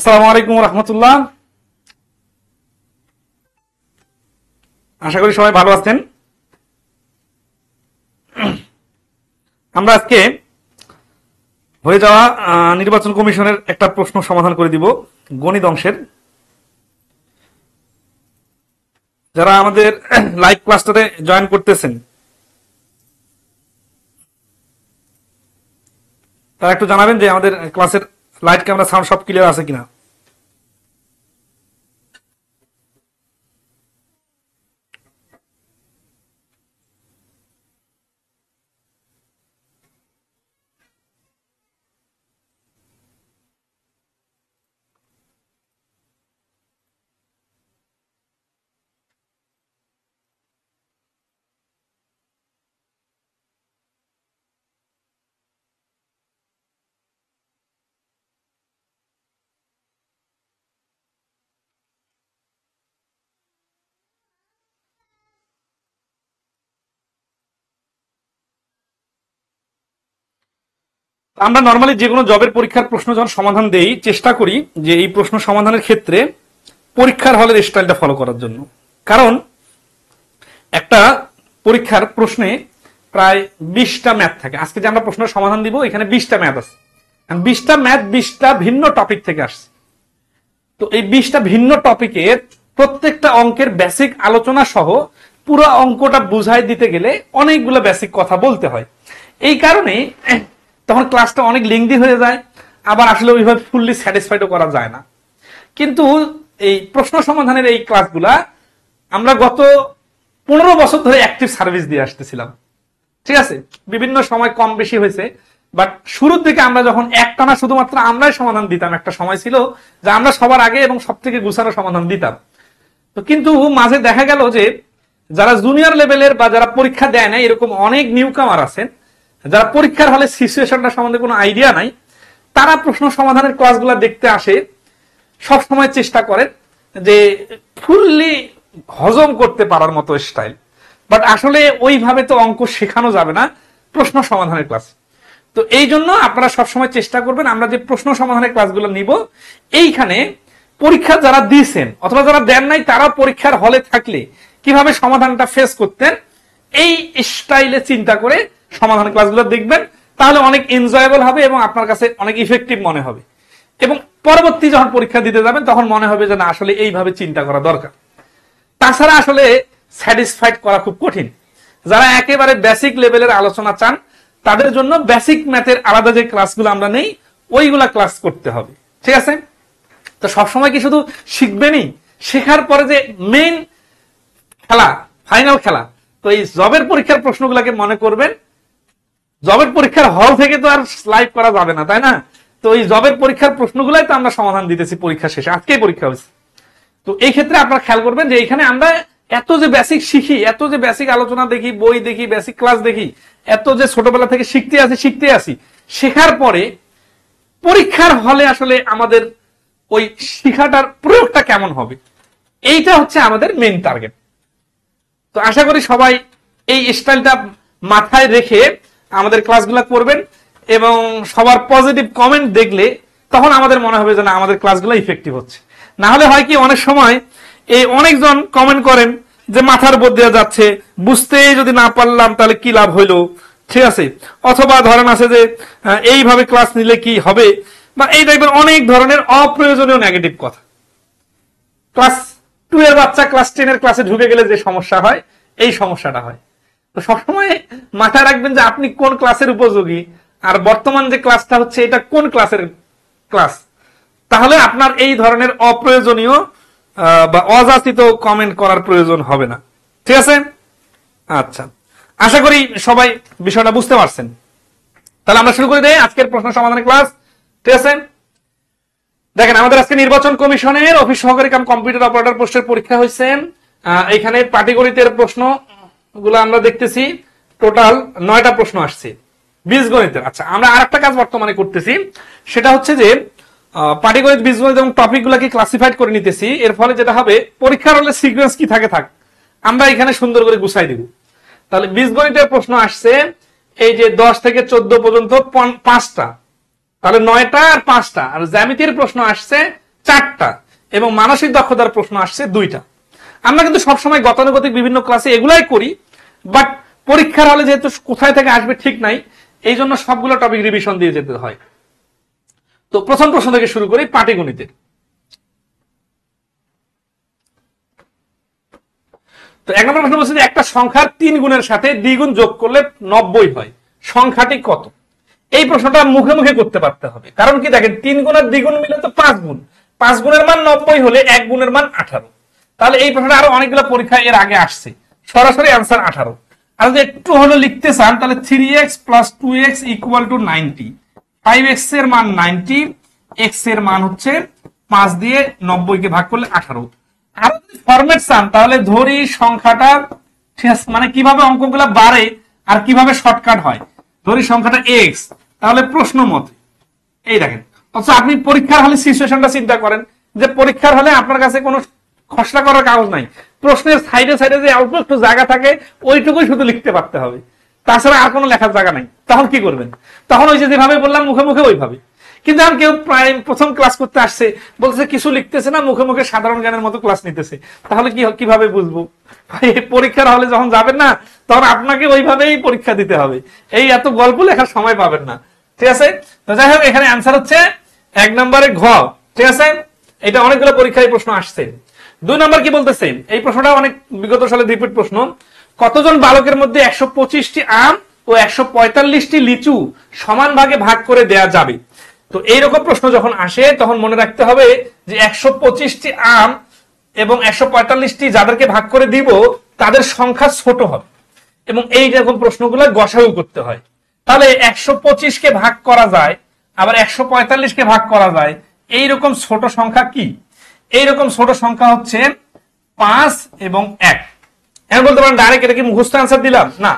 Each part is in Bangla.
আসসালামু আলাইকুম রহমতুল্লাহ। আশা করি সবাই ভালো আছেন। আমরা আজকে হয়ে যাওয়া নির্বাচন কমিশনের একটা প্রশ্ন সমাধান করে দিব গণিত অংশের। যারা আমাদের লাইভ ক্লাসটাতে জয়েন করতেছেন তারা একটু জানাবেন যে আমাদের ক্লাসের লাইট ক্যামেরা সাউন্ড সব ক্লিয়ার আছে কিনা। আমরা নর্মালি যে কোনো জবের পরীক্ষার প্রশ্ন যখন সমাধান দেই চেষ্টা করি যে এই প্রশ্ন সমাধানের ক্ষেত্রে পরীক্ষার হলের স্টাইলটা ফলো করার জন্য। কারণ একটা পরীক্ষার প্রশ্নে প্রায় 20টা ম্যাথ থাকে। আজকে যে আমরা প্রশ্নের সমাধান দিব এখানে 20টা ম্যাথ আছে। 20টা ম্যাথ 20টা ভিন্ন টপিক থেকে আসছে। তো এই 20টা ভিন্ন টপিকের প্রত্যেকটা অঙ্কের বেসিক আলোচনা সহ পুরো অঙ্কটা বুঝাই দিতে গেলে অনেকগুলো বেসিক কথা বলতে হয়। এই কারণে তখন ক্লাসটা অনেক লেংদি হয়ে যায়, আবার আসলে ওইভাবে ফুললি স্যাটিসফাইডও করা যায় না। কিন্তু এই প্রশ্ন সমাধানের এই ক্লাসগুলা আমরা গত 15 বছর ধরে অ্যাক্টিভ সার্ভিস দিয়ে আসতেছিলাম, ঠিক আছে। বিভিন্ন সময় কম বেশি হয়েছে, বাট শুরুর দিকে আমরা যখন একটানা শুধুমাত্র আমরাই সমাধান দিতাম, একটা সময় ছিল যে আমরা সবার আগে এবং সব থেকে গুছানো সমাধান দিতাম। তো কিন্তু মাঝে দেখা গেল যে যারা জুনিয়র লেভেলের বা যারা পরীক্ষা দেয় না এরকম অনেক নিউ কামার আছেন, যারা পরীক্ষার হলে সিচুয়েশনটা সম্বন্ধে কোনো আইডিয়া নাই, তারা প্রশ্ন সমাধানের ক্লাসগুলো দেখতে আসে, সব সময় চেষ্টা করেন যে ফুললি হজম করতে পারার মতো স্টাইল। বাট আসলে ওইভাবে তো অঙ্ক শেখানো যাবে না প্রশ্ন সমাধানের ক্লাস। তো এই জন্য আপনারা সবসময় চেষ্টা করবেন আমরা যে প্রশ্ন সমাধানের ক্লাসগুলো নিব এইখানে পরীক্ষা যারা দিয়েছেন অথবা যারা দেন নাই তারা পরীক্ষার হলে থাকলে কিভাবে সমাধানটা ফেস করতেন এই স্টাইলে চিন্তা করে সমাধান ক্লাসগুলো দেখবেন, তাহলে অনেক এনজয়েবল হবে এবং আপনার কাছে অনেক ইফেক্টিভ মনে হবে। এবং পরবর্তী যখন পরীক্ষা দিতে যাবেন তখন মনে হবে যে না আসলে এইভাবে চিন্তা করা দরকার। তাছাড়া আসলে স্যাটিসফাইড করা খুব কঠিন। যারা একেবারে বেসিক লেভেলের আলোচনা চান তাদের জন্য বেসিক ম্যাথের আলাদা যে ক্লাসগুলো আমরা নেই ওইগুলা ক্লাস করতে হবে, ঠিক আছে। তো সবসময় কি শুধু শিখবেনই, শেখার পরে যে মেইন খেলা, ফাইনাল খেলা, তো এই জবের পরীক্ষার প্রশ্নগুলোকে মনে করবেন। জবের পরীক্ষার হল থেকে তো আর লাইভ করা যাবে না, তাই না। তো এই জবের পরীক্ষার প্রশ্নগুলাই তো আমরা সমাধান দিতেছি পরীক্ষা শেষে, আজকেই পরীক্ষা হয়েছে। তো এই ক্ষেত্রে আপনারা খেয়াল করবেন যে এখানে আমরা এত যে বেসিক শিখি, এত যে বেসিক আলোচনা দেখি, বই দেখি, বেসিক ক্লাস দেখি, এত যে ছোটবেলা থেকে শিখতে আসি, শেখার পরে পরীক্ষার হলে আসলে আমাদের ওই শিখাটার প্রয়োগটা কেমন হবে, এইটা হচ্ছে আমাদের মেইন টার্গেট। তো আশা করি সবাই এই স্টাইলটা মাথায় রেখে আমাদের ক্লাসগুলো করবেন এবং সবার পজিটিভ কমেন্ট দেখলে তখন আমাদের মনে হবে যে না আমাদের ক্লাসগুলো ইফেক্টিভ হচ্ছে। না হলে হয় কি অনেক সময় এই অনেকজন কমেন্ট করেন যে মাথার উপর দেওয়া যাচ্ছে, বুঝতে যদি না পারলাম তাহলে কি লাভ হইলো, ঠিক আছে। অথবা ধরেন আছে যে এইভাবে ক্লাস নিলে কি হবে, বা এই টাইপের অনেক ধরনের অপ্রয়োজনীয় নেগেটিভ কথা। ক্লাস 2 এর বাচ্চা ক্লাস 10 এর ক্লাসে ঢুকে গেলে যে সমস্যা হয় এই সমস্যাটা হয়। তো সবসময় মাথায় রাখবেন যে আপনি কোন ক্লাসের উপযোগী আর বর্তমান যে ক্লাসটা হচ্ছে এটা কোন ক্লাসের ক্লাস, তাহলে আপনার এই ধরনের অপ্রয়োজনীয় বা অযাচিত কমেন্ট করার প্রয়োজন হবে না, ঠিক আছে। আচ্ছা, আশা করি সবাই বিষয়টা বুঝতে পারছেন। তাহলে আমরা শুরু করে দেই আজকের প্রশ্ন সমাধানের ক্লাস, ঠিক আছে। দেখেন আমাদের আজকে নির্বাচন কমিশনের অফিস সহকারী কাম কম্পিউটার অপারেটর পোস্টের পরীক্ষা হয়েছে। এখানে পাটিগণিতের প্রশ্ন গুলো আমরা দেখতেছি, টোটাল 9টা প্রশ্ন আসছে বীজগণিতের। আচ্ছা, আমরা আরেকটা কাজ বর্তমানে করতেছি, সেটা হচ্ছে যে পাটিগণিত, বীজগণিত এবং টপিক গুলাকে ক্লাসিফাইড করে নিতেছি। এর ফলে যেটা হবে পরীক্ষার হলে সিকোয়েন্স কি থাকে থাক, আমরা এখানে সুন্দর করে গুছাই দিব। তাহলে বীজগণিতের প্রশ্ন আসছে এই যে 10 থেকে 14 পর্যন্ত 5টা, তাহলে 9টা আর 5টা। আর জ্যামিতির প্রশ্ন আসছে 4টা এবং মানসিক দক্ষতার প্রশ্ন আসছে 2টা। আমরা কিন্তু সবসময় গতানুগতিক বিভিন্ন ক্লাসে এগুলাই করি, বাট পরীক্ষার হলে যেহেতু কোথায় থেকে আসবে ঠিক নাই, এই জন্য সবগুলো টপিক রিভিশন দিয়ে যেতে হয়। তো প্রথম প্রশ্ন থেকে শুরু করি, পাটিগণিতের। তো 1 নম্বর প্রশ্ন বলছে যে একটা সংখ্যার 3 গুণের সাথে দ্বিগুণ যোগ করলে 90 হয়, সংখ্যাটি কত? এই প্রশ্নটা মুখে মুখে করতে পারতে হবে, কারণ কি দেখেন 3 গুণ আর দ্বিগুণ মিলে তো 5 গুণ, 5 গুণের মান 90 হলে 1 গুণের মান 18। তাহলে এই প্রশ্নটা আরো অনেকগুলো পরীক্ষা এর আগে আসছে, সরাসরি আনসার 18। আর যদি একটু হলো লিখতে চান তাহলে 3x + 2x = 90, 5x এর মান 90, x এর মান হচ্ছে 5 দিয়ে 90 কে ভাগ করলে 18। আর যদি ফরম্যাট চান তাহলে ধরি সংখ্যাটা মানে কিভাবে অঙ্কগুলো বাড়ে আর কিভাবে শর্টকাট হয়, ধরি সংখ্যাটা x, তাহলে প্রশ্ন মতে এই দেখেন। অথচ আপনি পরীক্ষার হলে সিচুয়েশনটা চিন্তা করেন যে পরীক্ষার হলে আপনার কাছে কোনো খসড়া করার কাগজ নাই, প্রশ্নের সাইডে সাইডে যে অল্প একটু জায়গা থাকে ওইটুকুই শুধু লিখতে পারতে হবে, তাছাড়া আর কোনো লেখার জায়গা নাই। তখন কি করবেন? তখন ওই যেভাবে বললাম মুখে মুখে ওইভাবে। কিন্তু আর কেউ প্রায় প্রথম ক্লাস করতে আসছে, বলছে কিছু লিখতেছে না, মুখে মুখে সাধারণ জ্ঞানের মতো ক্লাস নিতেছে, তাহলে কিভাবে বুঝবো? পরীক্ষার হলে যখন যাবেন না তখন আপনাকে ওইভাবেই পরীক্ষা দিতে হবে, এই এত গল্প লেখার সময় পাবেন না। ঠিক আছে, তো যাই হোক এখানে অ্যান্সার হচ্ছে 1 নম্বরে ঘ। ঠিক আছে, এটা অনেকগুলো পরীক্ষায় প্রশ্ন আসছে। 2 নম্বর কি বলতেছে, এই প্রশ্নটা অনেক বিগত সালে রিপিট প্রশ্ন, কতজন বালকের মধ্যে 125টি আম ও 145টি লিচু সমান ভাগে ভাগ করে দেয়া যাবে? তো এইরকম প্রশ্ন যখন আসে তখন মনে রাখতে হবে যে 125টি আম এবং 145টি যাদেরকে ভাগ করে দিব তাদের সংখ্যা ছোট হবে, এবং এই রকম প্রশ্নগুলো গসাগু করতে হয়। তাহলে 125 কে ভাগ করা যায়, আবার 145 কে ভাগ করা যায়, এইরকম ছোট সংখ্যা কি? এইরকম ছোট সংখ্যা হচ্ছে 5 এবং 1। এখন বলতে পারেন ডাইরেক্ট এটা কি মুখস্থ আনসার দিলাম? না,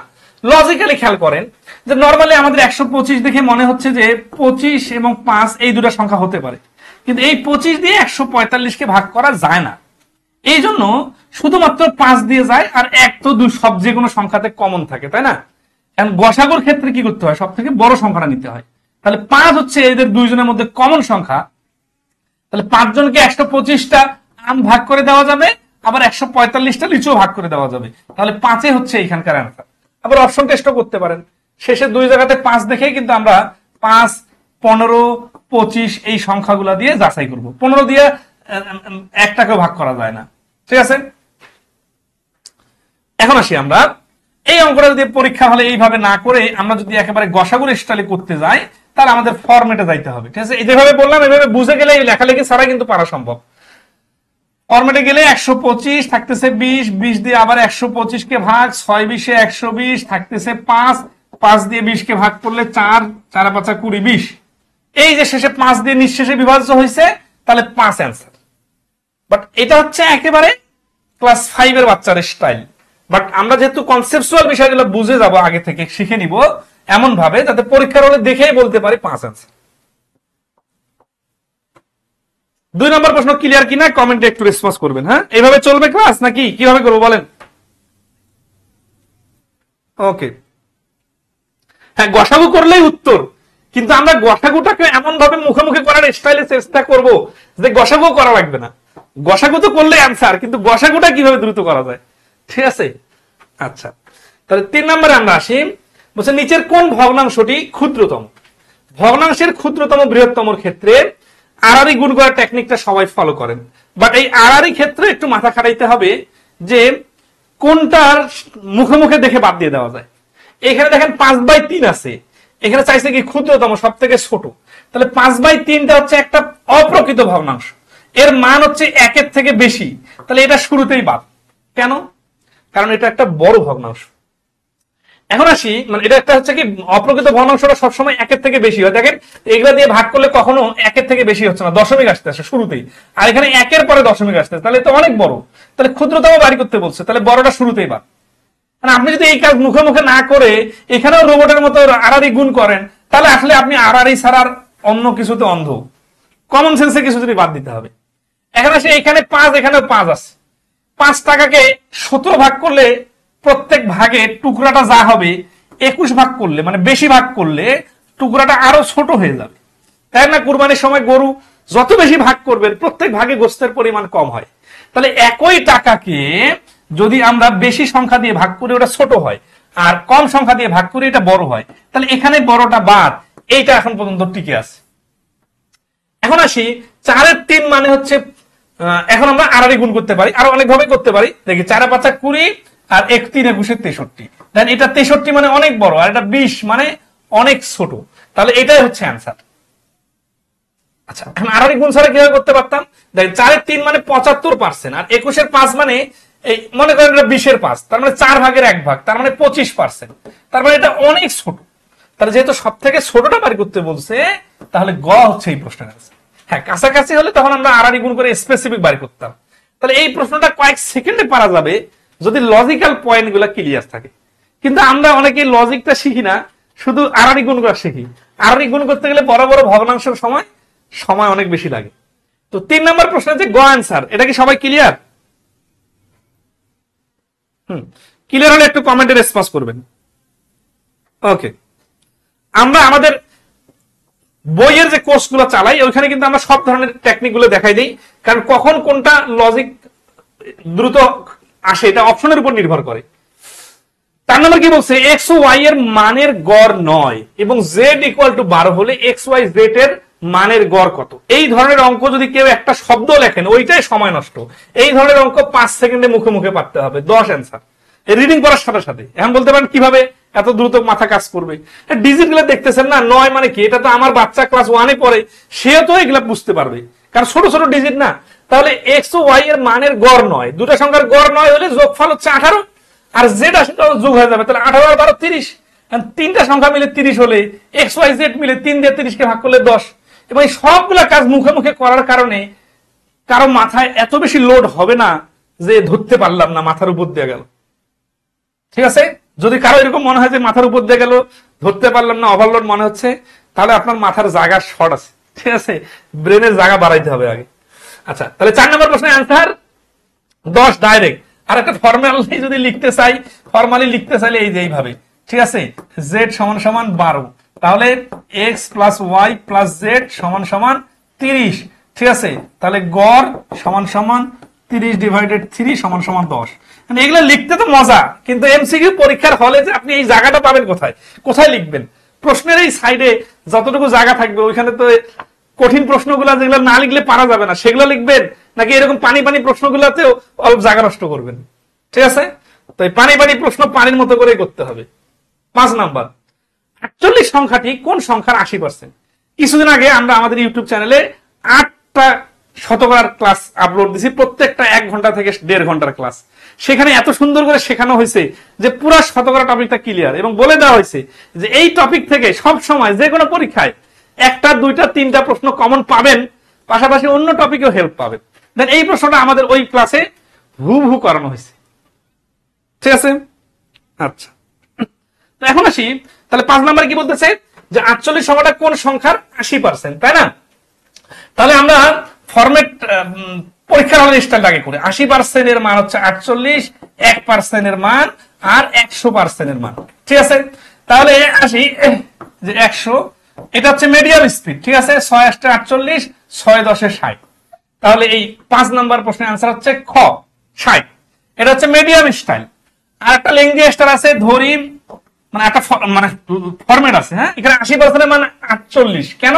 লজিক্যালি খেয়াল করেন যে নরমালি আমাদের 125 দেখে মনে হচ্ছে যে 25 এবং 5 এই দুটো সংখ্যা হতে পারে, কিন্তু এই 25 দিয়ে 145 কে ভাগ করা যায় না, এই জন্য শুধুমাত্র 5 দিয়ে যায়, আর 1 তো সব যে কোনো সংখ্যাতে কমন থাকে, তাই না? এখন গসাগুর ক্ষেত্রে কি করতে হয়? সব থেকে বড় সংখ্যাটা নিতে হয়। তাহলে 5 হচ্ছে এদের দুইজনের মধ্যে কমন সংখ্যা, তাহলে 5 জনকে 125টা আম ভাগ করে দেওয়া যাবে, আবার 145টা লিচু ভাগ করে দেওয়া যাবে, তাহলে 5 হচ্ছে এইখানকার অ্যান্সার। আবার অপশন টেস্টও করতে পারেন, শেষে দুই জায়গাতে 5 দেখেই কিন্তু আমরা 5, 15, 25 এই সংখ্যাগুলো দিয়ে যাচাই করব। 15 দিয়ে একটাকেও ভাগ করা যায় না। ঠিক আছে, এখন আসি আমরা এই অঙ্কটা যদি পরীক্ষা হলে এইভাবে না করে আমরা যদি একেবারে গসাগুর স্টাইলে করতে যাই তাহলে আমাদের ফরম্যাটে যাইতে হবে। ঠিক আছে, যেভাবে বললাম এভাবে বুঝে গেলে এই লেখালেখি ছাড়া কিন্তু পারা সম্ভব। ফরম্যাটে গেলে 125 থাকতেছে 20, 20 দিয়ে আবার 125 কে ভাগ, 6 20 120 থাকতেছে 5, 5 দিয়ে 20 কে ভাগ করলে 4, 4 5 20, 20। এই যে শেষে 5 দিয়ে নিঃশেষে বিভাজ্য হয়েছে, তাহলে 5 অ্যান্সার। বাট এটা হচ্ছে একেবারে ক্লাস 5 এর বাচ্চার স্টাইল। বাট আমরা যেহেতু কনসেপচুয়াল বিষয়গুলো বুঝে যাব, আগে থেকে শিখে নিব এমন ভাবে যাতে পরীক্ষার হলে দেখেই বলতে পারি 5 অ্যান্সার। 2 নম্বর প্রশ্ন ক্লিয়ার কিনা কমেন্টে একটু রেসপন্স করবেন। হ্যাঁ, এইভাবে চলবে ক্লাস নাকি কিভাবে করবো বলেন? ওকে, হ্যাঁ গসাগু করলেই উত্তর, কিন্তু আমরা গসাগুটাকে এমন ভাবে মুখে মুখে করার স্টাইলে চেষ্টা করব যে গসাগু করা লাগবে না। গসাগু তো করলে অ্যান্সার, কিন্তু গসাগুটা কিভাবে দ্রুত করা যায়। ঠিক আছে, আচ্ছা তাহলে 3 নম্বরে আমরা আসি। বলছে নিচের কোন ভগ্নাংশটি ক্ষুদ্রতম? ভগ্নাংশের ক্ষুদ্রতম বৃহত্তমর ক্ষেত্রে আড়াআড়ি গুণ করার টেকনিকটা সবাই ফলো করেন, বাট এই আড়াআড়ি ক্ষেত্রে একটু মাথা খাটাইতে হবে যে কোনটার মুখে মুখে দেখে বাদ দিয়ে দেওয়া যায়। এখানে দেখেন 5/3 আছে, এখানে চাইছে কি ক্ষুদ্রতম সব থেকে ছোট, তাহলে 5/3টা হচ্ছে একটা অপ্রকৃত ভগ্নাংশ, এর মান হচ্ছে 1-এর থেকে বেশি, তাহলে এটা শুরুতেই বাদ। কেন? কারণ এটা একটা বড় ভগ্নাংশ। এখন আসি, মানে এটা একটা হচ্ছে কি অপ্রকৃত ভগ্নাংশটা সবসময় 1-এর থেকে বেশি হয়। দেখেন এগুলা দিয়ে ভাগ করলে কখনো 1-এর থেকে বেশি হচ্ছে না, দশমিক আসতে আসে শুরুতেই, আর এখানে 1-এর পরে দশমিক আসতে, তাহলে তো অনেক বড়, তাহলে ক্ষুদ্রতম বাড়ি করতে বলছে, তাহলে বড়টা শুরুতেই বাদ। আপনি যদি এই কাজ মুখে মুখে না করে এখানেও রোবটের মতো আড়াআড়ি গুণ করেন, তাহলে আসলে আপনি আড়াআড়ি ছাড়ার অন্য কিছুতে অন্ধ, কমন সেন্সে কিছু যদি বাদ দিতে হবে। এখন আসে এখানে 5, এখানেও 5 আছে, 5 টাকাকে 17 ভাগ করলে প্রত্যেক ভাগে টুকরাটা যা হবে 21 ভাগ করলে, মানে বেশি ভাগ করলে টুকরাটা আরো ছোট হয়ে যাবে, তাই না? কুরবানির সময় গরু যত বেশি ভাগ করবেন প্রত্যেক ভাগে গোস্তের পরিমাণ কম হয়। তাহলে একই টাকাকে যদি আমরা বেশি সংখ্যা দিয়ে ভাগ করি ওটা ছোট হয়, আর কম সংখ্যা দিয়ে ভাগ করি এটা বড় হয়। তাহলে এখানে বড়টা বাদ, এইটা এখন পর্যন্ত টিকে আছে। এখন আসি 4-এর 3 মানে হচ্ছে, এখন আমরা আড়াআড়ি গুণ করতে পারি, আরো অনেক ভাবে করতে পারি। দেখি 4 5 20 আর 1 3 21 63, দেন এটা 63 মানে অনেক বড়, আর এটা 20 মানে অনেক ছোট। তাহলে এটাই হচ্ছে অ্যান্সার। আচ্ছা, এখন আড়াআড়ি গুণ ছাড়া কিভাবে করতে পারতাম? দেখেন 4-এর 3 মানে 75%, আর 21-এর 5 মানে এই মনে করেন এটা 20-এর 5, তার মানে 4 ভাগের 1 ভাগ, তার মানে 25%, তার মানে এটা অনেক ছোট। তাহলে যেহেতু সব থেকে ছোটটা বাড়ি করতে বলছে, তাহলে গ হচ্ছে এই প্রশ্নের অ্যান্সার। হ্যাঁ, কাছাকাছি হলে তখন আমরা আড়াআড়ি গুণ করে স্পেসিফিক বাড়ি করতাম। তাহলে এই প্রশ্নটা কয়েক সেকেন্ডে পারা যাবে যদি লজিক্যাল পয়েন্ট গুলা ক্লিয়ার থাকে। কিন্তু আমরা অনেকে লজিকটা শিখি না, শুধু আড়াআড়ি গুণ করা শিখি। আড়াআড়ি গুণ করতে গেলে বড় বড় ভগ্নাংশের সময় অনেক বেশি লাগে। তো 3 নম্বর প্রশ্নের যে গ অ্যান্সার, এটা কি সবাই ক্লিয়ার? ক্লিয়ার হলে একটু কমেন্টে রেসপন্স করবেন। ওকে, আমরা আমাদের বইয়ের যে কোর্সগুলো চালাই ওইখানে কিন্তু আমরা সব ধরনের টেকনিক গুলো দেখাই দিই, কারণ কখন কোনটা লজিক দ্রুত আসে এটা অপশনের উপর নির্ভর করে। 4 নম্বর কি বলছে? এক্স ও ওয়াই এর মানের গড় 9 এবং জেড ইকুয়াল টু 12 হলে এক্স ওয়াই জেড এর মানের গড় কত? এই ধরনের অঙ্ক যদি কেউ একটা শব্দ লেখেন ওইটাই সময় নষ্ট। এই ধরনের অঙ্ক 5 সেকেন্ডে মুখে মুখে পারতে হবে, 10 অ্যান্সার রিডিং করার সাথে সাথে। এখন বলতে পারেন কিভাবে এত দ্রুত মাথা কাজ করবে? ডিজিট গুলো দেখতেছেন না, 9 মানে কি? এটা তো আমার বাচ্চা ক্লাস 1-এ পড়ে, সেও তো এগুলা বুঝতে পারবে, কারণ ছোট ছোট ডিজিট না। তাহলে এক্স ও ওয়াই এর মানের গড় 9, দুটা সংখ্যার গড় 9 হলে যোগফল হচ্ছে 18, আর জেড আসে যোগ হয়ে যাবে। তাহলে 18 আর 12 30, তিনটা সংখ্যা মিলে 30 হলে এক্স ওয়াই জেড মিলে 3 দিয়ে 30 কে ভাগ করলে 10। এবং এই সবগুলা কাজ মুখে মুখে করার কারণে কারো মাথায় এত বেশি লোড হবে না যে ধরতে পারলাম না, মাথার উপর দিয়ে গেল। ঠিক আছে, যদি কারো এরকম মনে হয় যে মাথার উপর দিয়ে গেল, ধরতে পারলাম না, ওভারলোড মনে হচ্ছে, তাহলে আপনার মাথার জায়গা শর্ট আছে। ঠিক আছে, ব্রেনের জায়গা বাড়াইতে হবে আগে। আচ্ছা, তাহলে 4 নম্বর প্রশ্নের অ্যান্সার 10 ডাইরেক্ট। আর একটা ফর্মালি যদি লিখতে চাই, ফর্মালি লিখতে চাইলে এই যে এইভাবে, ঠিক আছে, জেড সমান সমান 12, তাহলে X plus Y plus Z সমান সমান 30। ঠিক আছে, তাহলে গড় সমান সমান 30 ডিভাইডেড 3 সমান সমান 10। মানে এগুলো লিখতে তো মজা, কিন্তু এমসিকিউ পরীক্ষার হলে যে আপনি এই জায়গাটা পাবেন কোথায়, কোথায় লিখবেন? প্রশ্নের এই সাইডে যতটুকু জায়গা থাকবে ওইখানে তো কঠিন প্রশ্নগুলো যেগুলো না লিখলে পারা যাবে না সেগুলো লিখবেন, নাকি এরকম পানি পানি প্রশ্নগুলোতেও অল্প জায়গা নষ্ট করবেন? ঠিক আছে, তো এই পানি পানি প্রশ্ন পানির মতো করে করতে হবে। 5 নাম্বার, 48 সংখ্যাটি কোন সংখ্যার 80%? কিছুদিন আগে আমরা আমাদের ইউটিউব চ্যানেলে 8টা শতকরার ক্লাস আপলোড দিছি, প্রত্যেকটা 1 ঘন্টা থেকে 1.5 ঘন্টার ক্লাস। সেখানে এত সুন্দর করে শেখানো হয়েছে যে পুরো শতকরা টপিকটা ক্লিয়ার, এবং বলে দেওয়া হয়েছে যে এই টপিক থেকে সব সময় যে কোনো পরীক্ষায় 1টা 2টা 3টা প্রশ্ন কমন পাবেন, পাশাপাশি অন্য টপিকেও হেল্প পাবেন। দেন এই প্রশ্নটা আমাদের ওই ক্লাসে হু করানো হয়েছে। ঠিক আছে, আচ্ছা, তো এখন আসি, তাহলে 5 নাম্বার কি বলতেছে যে 48 সংখ্যাটা কোন সংখ্যার 80%, তাই না? তাহলে আমরা ফরম্যাট পরীক্ষার হলে স্টাইল আগে করে 80% এর মান হচ্ছে 48, 1% এর মান আর 100% এর মান। ঠিক আছে, তাহলে আসি যে 100, এটা হচ্ছে মিডিয়াম স্পিড। ঠিক আছে, 6 8 48, 6 10 60। তাহলে এই 5 নাম্বার প্রশ্নের আনসার হচ্ছে খ 60। এটা হচ্ছে মিডিয়াম স্টাইল। আর একটা লেংদি স্টাইল আছে, ধরি মানে একটা মানে ফরম্যাট আছে। হ্যাঁ, এখানে 80% এর মান 48, কেন?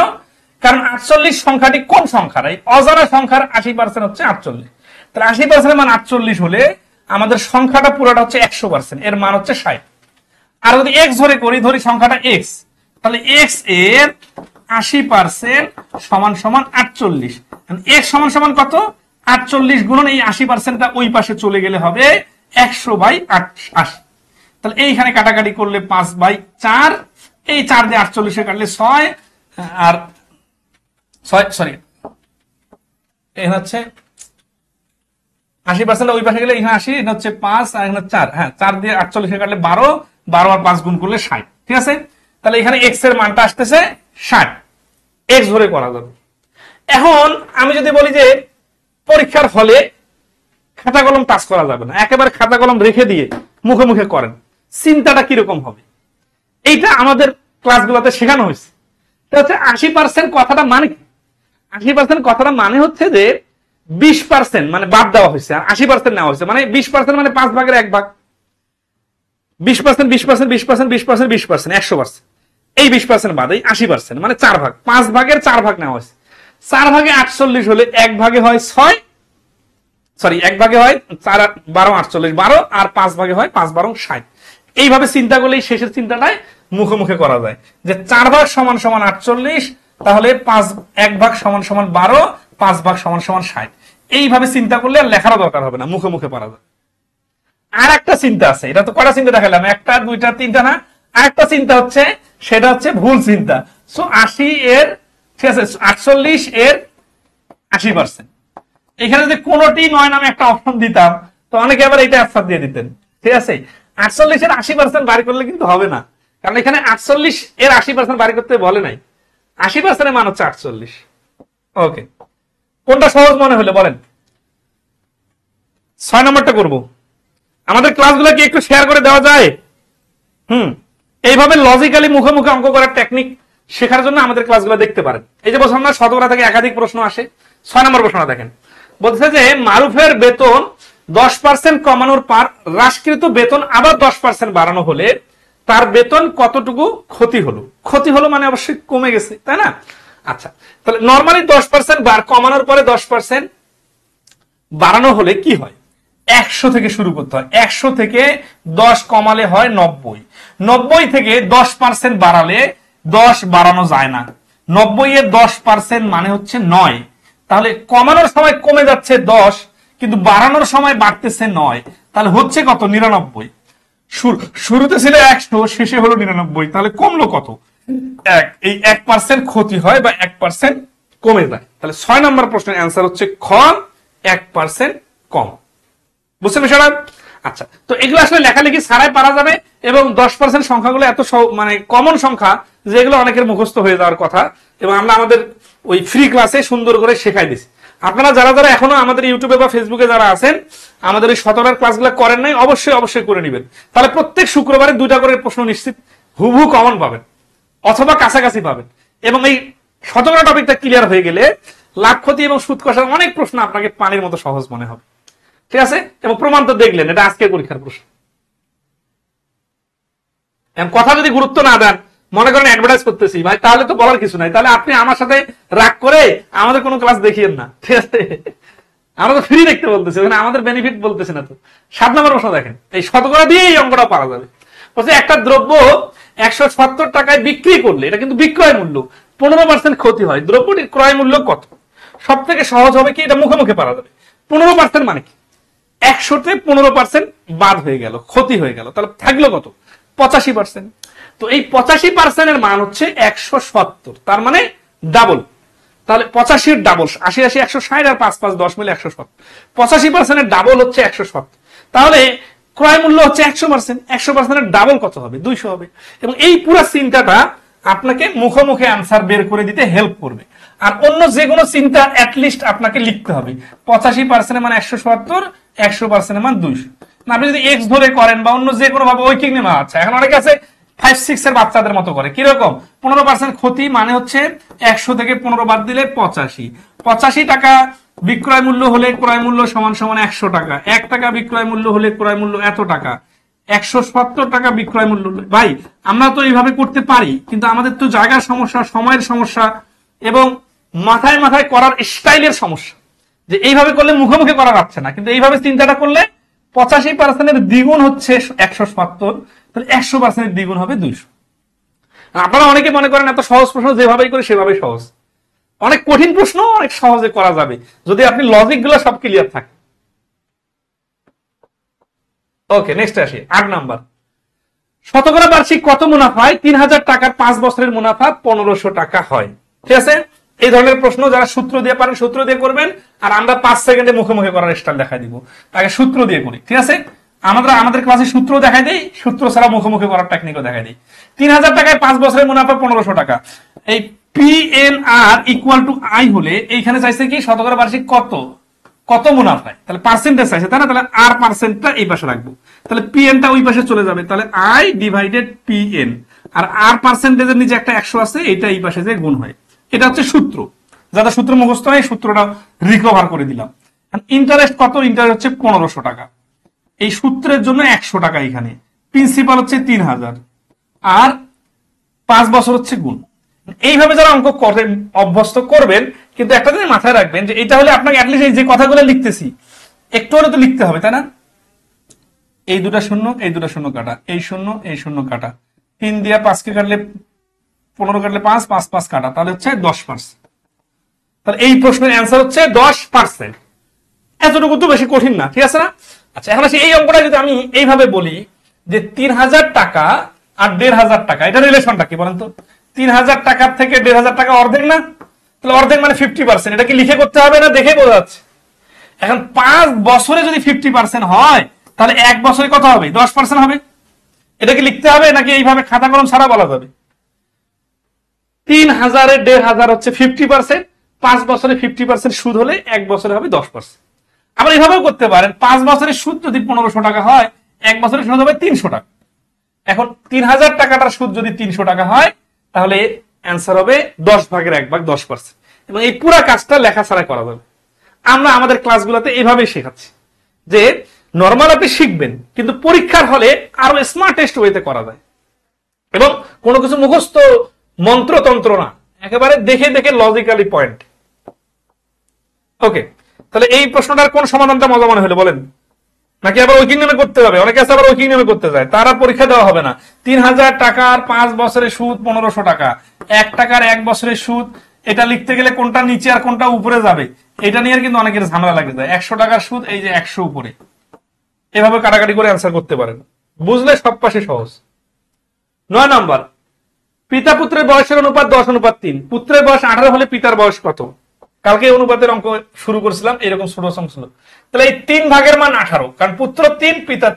কারণ 48 সংখ্যাটি কোন সংখ্যার? এই অজানা সংখ্যার 80% হচ্ছে 48। তাহলে 80% এর মান 48 হলে আমাদের সংখ্যাটা পুরোটা হচ্ছে 100%, এর মান হচ্ছে 60। আর যদি x ধরে করি, ধরি সংখ্যাটা x, তাহলে x এর 80% সমান সমান 48। x সমান সমান কত? 48 গুণন এই 80%টা ওই পাশে চলে গেলে হবে 100/80। তাহলে এইখানে কাটাকাটি করলে 5/4, এই 4 দিয়ে 48 কাটলে 6, আর 6 সরি এখানে হচ্ছে 80% ওই পাশে গেলে এখানে 80, এটা হচ্ছে 5 আর এখানে 4। হ্যাঁ, 4 দিয়ে 48 কাটলে 12, 12 আর 5 গুণ করলে 60। ঠিক আছে, তাহলে এখানে x এর মানটা আসতেছে 60, x ধরে করা যাবে। এখন আমি যদি বলি যে পরীক্ষার হলে খাতা কলম টাচ করা যাবে না, একেবারে খাতা কলম রেখে দিয়ে মুখে মুখে করেন, চিন্তাটা কিরকম হবে? এইটা আমাদের ক্লাসগুলোতে শেখানো হয়েছে। 80% কথাটা মানে কি? 80% কথাটা মানে হচ্ছে যে 20% মানে বাদ দেওয়া হয়েছে আর 80% নেওয়া হয়েছে, মানে 20% মানে 5 ভাগের 1 ভাগ। 20% 20% 20% 20% 20% 100%, এই 20% বাদ, এই 80% মানে 4 ভাগ, 5 ভাগের 4 ভাগ নেওয়া হয়েছে। 4 ভাগে 48 হলে 1 ভাগে হয় 6, সরি 1 ভাগে হয় 4 12 48 12, আর 5 ভাগে হয় 5 12 60। এইভাবে চিন্তা করলে এই শেষের চিন্তাটাই মুখে মুখে করা যায় যে 4 ভাগ সমান সমান 48, তাহলে 1 ভাগ সমান সমান 12, 5 ভাগ সমান সমান 60। এইভাবে চিন্তা করলে আর লেখারও দরকার হবে না, মুখে মুখে পারা যায়। আর একটা চিন্তা আছে, এটা তো কটা চিন্তা দেখালাম, একটা দুইটা তিনটা না, আর একটা চিন্তা হচ্ছে, সেটা হচ্ছে ভুল চিন্তা। সো 80 এর, ঠিক আছে, 48 এর 80%। এখানে যদি কোনটি নয় নামে একটা অপশন দিতাম তো অনেকে আবার এটা অ্যান্সার দিয়ে দিতেন, ঠিক আছে। 48 এর 80% বাড়ি করলে কিন্তু হবে না, কারণ এখানে 48 এর 80% বাড়ি করতে বলে নাই, 80% এর মান হচ্ছে 48। ওকে, কোনটা সহজ মনে হলো বলেন? 6 নম্বরটা করব। আমাদের ক্লাসগুলো কি একটু শেয়ার করে দেওয়া যায়? এইভাবে লজিক্যালি মুখে মুখে অঙ্ক করার টেকনিক শেখার জন্য আমাদের ক্লাসগুলো দেখতে পারেন। এই যে বলছিলাম না, শতকরা থেকে একাধিক প্রশ্ন আসে। 6 নম্বর প্রশ্নটা দেখেন, বলছে যে মারুফের বেতন 10% কমানোর পর হ্রাসকৃত বেতন আবার 10% বাড়ানো হলে তার বেতন কতটুকু ক্ষতি হলো? ক্ষতি হলো মানে অবশ্যই কমে গেছে, তাই না? আচ্ছা, তাহলে নর্মালি 10% কমানোর পরে 10% বাড়ানো হলে কি হয়? 100 থেকে শুরু করতে হয়। 100 থেকে 10 কমালে হয় 90, 90 থেকে 10% বাড়ালে 10 বাড়ানো যায় না, 90 এর 10% মানে হচ্ছে 9। তাহলে কমানোর সময় কমে যাচ্ছে 10, কিন্তু বাড়ানোর সময় বাড়তেছে 9, তাহলে হচ্ছে কত? 99। শুরুতে ছিল 100, শেষে হলো 99, তাহলে কমলো কত? 1। এই 1% ক্ষতি হয় বা 1% কমে যায়। তাহলে 6 নম্বর প্রশ্নের অ্যান্সার হচ্ছে খ, 1% কম। বুঝছেন বিষয়টা? আচ্ছা, তো এগুলো আসলে লেখালেখি ছাড়াই পারা যাবে, এবং 10% সংখ্যাগুলো এত মানে কমন সংখ্যা যেগুলো অনেকের মুখস্থ হয়ে যাওয়ার কথা, এবং আমরা আমাদের ওই ফ্রি ক্লাসে সুন্দর করে শেখাই দিছি। আপনারা যারা যারা এখনো আমাদের ইউটিউবে বা ফেসবুকে যারা আছেন, আমাদের ওই 17 ক্লাসগুলো করেন নাই, অবশ্যই অবশ্যই করে নেবেন। তাহলে প্রত্যেক শুক্রবারে 2টা করে প্রশ্ন নিশ্চিত হুবহু কমন পাবেন, অথবা কাছাকাছি পাবেন। এবং এই 17 টপিকটা ক্লিয়ার হয়ে গেলে লাভ ক্ষতি এবং সুদ কষার অনেক প্রশ্ন আপনাকে পানির মতো সহজ মনে হবে, ঠিক আছে? এবং প্রমাণ তো দেখলেন, এটা আজকের পরীক্ষার প্রশ্ন। কথা যদি গুরুত্ব না দেন, মনে করেন অ্যাডভার্টাইজ করতেছি ভাই, তাহলে তো বলার কিছু নাই। তাহলে আপনি আমার সাথে রাগ করে আমাদের কোনো ক্লাস দেখিয়েন না, ঠিক আছে? আমরা তো ফ্রি দেখতে বলতেছি, আমাদের বেনিফিট বলতেছি না তো। 7 নম্বর প্রশ্ন দেখেন, এই শতকরা দিয়ে এই অঙ্কটা পারা যাবে। বলছে একটা দ্রব্য 170 টাকায় বিক্রি করলে, এটা কিন্তু বিক্রয় মূল্য, 15% ক্ষতি হয়, দ্রব্যটির ক্রয় মূল্য কত? সব থেকে সহজ হবে কি, এটা মুখে মুখে পারা যাবে। 15% মানে কি? 100তে 15% বাদ হয়ে গেল, ক্ষতি হয়ে গেল, তাহলে থাকলো কত? 85%। তো এই 85% এর মান হচ্ছে 170, তার মানে ডাবল। তাহলে 85 এর ডাবল, 80 80 160, আর 5 5 10 মিলে 170। 85% এর ডাবল হচ্ছে 170, তাহলে ক্রয় মূল্য হচ্ছে 100%, 100% এর ডাবল কত হবে? 200 হবে। এবং এই পুরো চিন্তাটা আপনাকে মুখে মুখে আনসার বের করে দিতে হেল্প করবে। আর অন্য যে কোনো চিন্তা অ্যাটলিস্ট আপনাকে লিখতে হবে। 85% মানে 170, 100% মানে 200। আপনি যদি এক্স ধরে করেন বা অন্য যে কোনো ভাবে ঐকিক নেমা, আচ্ছা এখন অনেকে আছে 5 6 এর বাচ্চাদের মতো করে, কিরকম? 15% ক্ষতি মানে হচ্ছে 100 থেকে 15 বাদ দিলে 85। 85 টাকা বিক্রয় মূল্য হলে ক্রয় মূল্য সমান সমান 100 টাকা, 1 টাকা বিক্রয় মূল্য হলে ক্রয় মূল্য এত টাকা, 170 টাকা বিক্রয় মূল্য। ভাই আমরা তো এইভাবে করতে পারি, কিন্তু আমাদের তো জায়গার সমস্যা, সময়ের সমস্যা, এবং মাথায় মাথায় করার স্টাইলের সমস্যা, যে এইভাবে করলে মুখে মুখে করা যাচ্ছে না। কিন্তু এইভাবে চিন্তাটা করলে 85% এর দ্বিগুণ হচ্ছে 170, তাহলে 100% এর দ্বিগুণ হবে 200। আপনারা অনেকে মনে করেন এত সহজ প্রশ্ন যেভাবেই করে সেভাবেই সহজ, অনেক কঠিন প্রশ্ন অনেক সহজে করা যাবে যদি আপনি লজিক গুলো সব ক্লিয়ার থাকে। ওকে, নেক্সট আসি 8 নাম্বার। শতকরা বার্ষিক কত মুনাফায় 3000 টাকার 5 বছরের মুনাফা 1500 টাকা হয়? ঠিক আছে, এই ধরনের প্রশ্ন যারা সূত্র দিয়ে পারেন সূত্র দিয়ে করবেন, আর আমরা 5 সেকেন্ডে মুখে মুখে করার স্টাইল দেখাই দিব। আগে সূত্র দিয়ে করি, ঠিক আছে? আমাদের ক্লাসে সূত্র দেখাই দেই, সূত্র ছাড়া মুখে মুখে করার টেকনিকও দেখাই দিই। 3000 টাকায় 5 বছরের মুনাফা 1500 টাকা। এই PNR ইকুয়াল টু আই হলে এইখানে চাইছে কি শতকরা বার্ষিক কত মুনাফায়, তাহলে পার্সেন্টেজ চাইছে, তাই না? তাহলে আর পার্সেন্টটা এই পাশে রাখবো, তাহলে পিএনটা ওই পাশে চলে যাবে, তাহলে আই ডিভাইডেড পিএন, আর আর পার্সেন্টেজের নিচে একটা 100 আছে, এটা এই পাশে যে গুণ হয়, এটা হচ্ছে সূত্র। যাদের সূত্র মুখস্থ নেই সূত্রটা রিকভার করে দিলাম। ইন্টারেস্ট কত? ইন্টারেস্ট হচ্ছে 1500 টাকা। এই সূত্রের জন্য 100 টাকা এখানে, প্রিন্সিপাল হচ্ছে 3000, আর 5 বছর হচ্ছে গুণ। এইভাবে যারা অঙ্ক করেন অভ্যস্ত করবেন, কিন্তু একটা জিনিস মাথায় রাখবেন যে এটা হলে আপনাকে অ্যাটলিস্ট এই যে কথাগুলো লিখতেছি একটু হলে তো লিখতে হবে, তাই না? এই দুটা শূন্য, এই দুটা শূন্য কাটা, এই শূন্য, এই শূন্য কাটা, 3 দিয়ে 5 কে কাটলে 15 কাটলে 5, 5 5 কাটা, তাহলে হচ্ছে 10%। তাহলে এই প্রশ্নের অ্যান্সার হচ্ছে 10%। এতটুকু তো বেশি কঠিন না, ঠিক আছে না? আচ্ছা, এখন আসি এই অঙ্কটা যদি আমি এইভাবে বলি যে 3000 টাকা আর 1500 টাকা, এটা রিলেশনটা কি বলেন তো? 3000 টাকার থেকে 1500 টাকা অর্ধেক না? তাহলে অর্ধেক মানে 50%। এটা কি লিখে করতে হবে না দেখে বোঝা যাচ্ছে? এখন 5 বছরে যদি 50% হয় তাহলে 1 বছরে কত হবে? 10% হবে। এটা কি লিখতে হবে নাকি এইভাবে খাতা কলম ছাড়া বলা যাবে? 3000 এর 1500 হচ্ছে 50%, 5 বছরে 50% সুদ হলে 1 বছরে হবে 10%। আবার এইভাবেও করতে পারেন, 5 বছরের সুদ যদি 1500 টাকা হয়, 1 বছরের সুদ হবে 300 টাকা। এখন 3000 টাকাটার সুদ যদি 300 টাকা হয় তাহলে অ্যান্সার হবে 10 ভাগের 1 ভাগ 10%। এবং এই পুরো কাজটা লেখা ছাড়া করা যাবে। আমরা আমাদের ক্লাসগুলোতে এইভাবেই শেখাচ্ছি যে নরমাল আপনি শিখবেন, কিন্তু পরীক্ষার হলে আরো স্মার্টেস্ট ওয়েতে করা যায়, এবং কোনো কিছু মুখস্থ মন্ত্রতন্ত্র না, একেবারে দেখে দেখে লজিক্যালি পয়েন্ট। ওকে, তাহলে এই প্রশ্নটার কোন সমাধানটা মজা মনে হলো বলেন? নাকি আবার ওইকিং নিয়মে করতে হবে? অনেকে আছে আবার ওইকিং নিয়মে করতে যায়, তারা পরীক্ষা দেওয়া হবে না। 3000 টাকার 5 বছরের সুদ 1500 টাকা, 1 টাকার 1 বছরের সুদ, এটা লিখতে গেলে কোনটা নিচে আর কোনটা উপরে যাবে এটা নিয়ে কিন্তু অনেকের ঝামেলা লাগে যায়। 100 টাকার সুদ, এই যে 100 উপরে, এভাবে কাটাকাটি করে অ্যান্সার করতে পারেন, বুঝলে সব পাশে সহজ। 9 নম্বর, পিতা পুত্রের বয়সের অনুপাত 10:3। পুত্রের বয়স 18 হলে পিতার বয়স কত? কালকে অনুপাতের অঙ্ক শুরু করেছিলাম, এরকম ছোট অঙ্ক ছিল। তাহলে এই 3 ভাগের মান 18, কারণ পুত্র 3 পিতা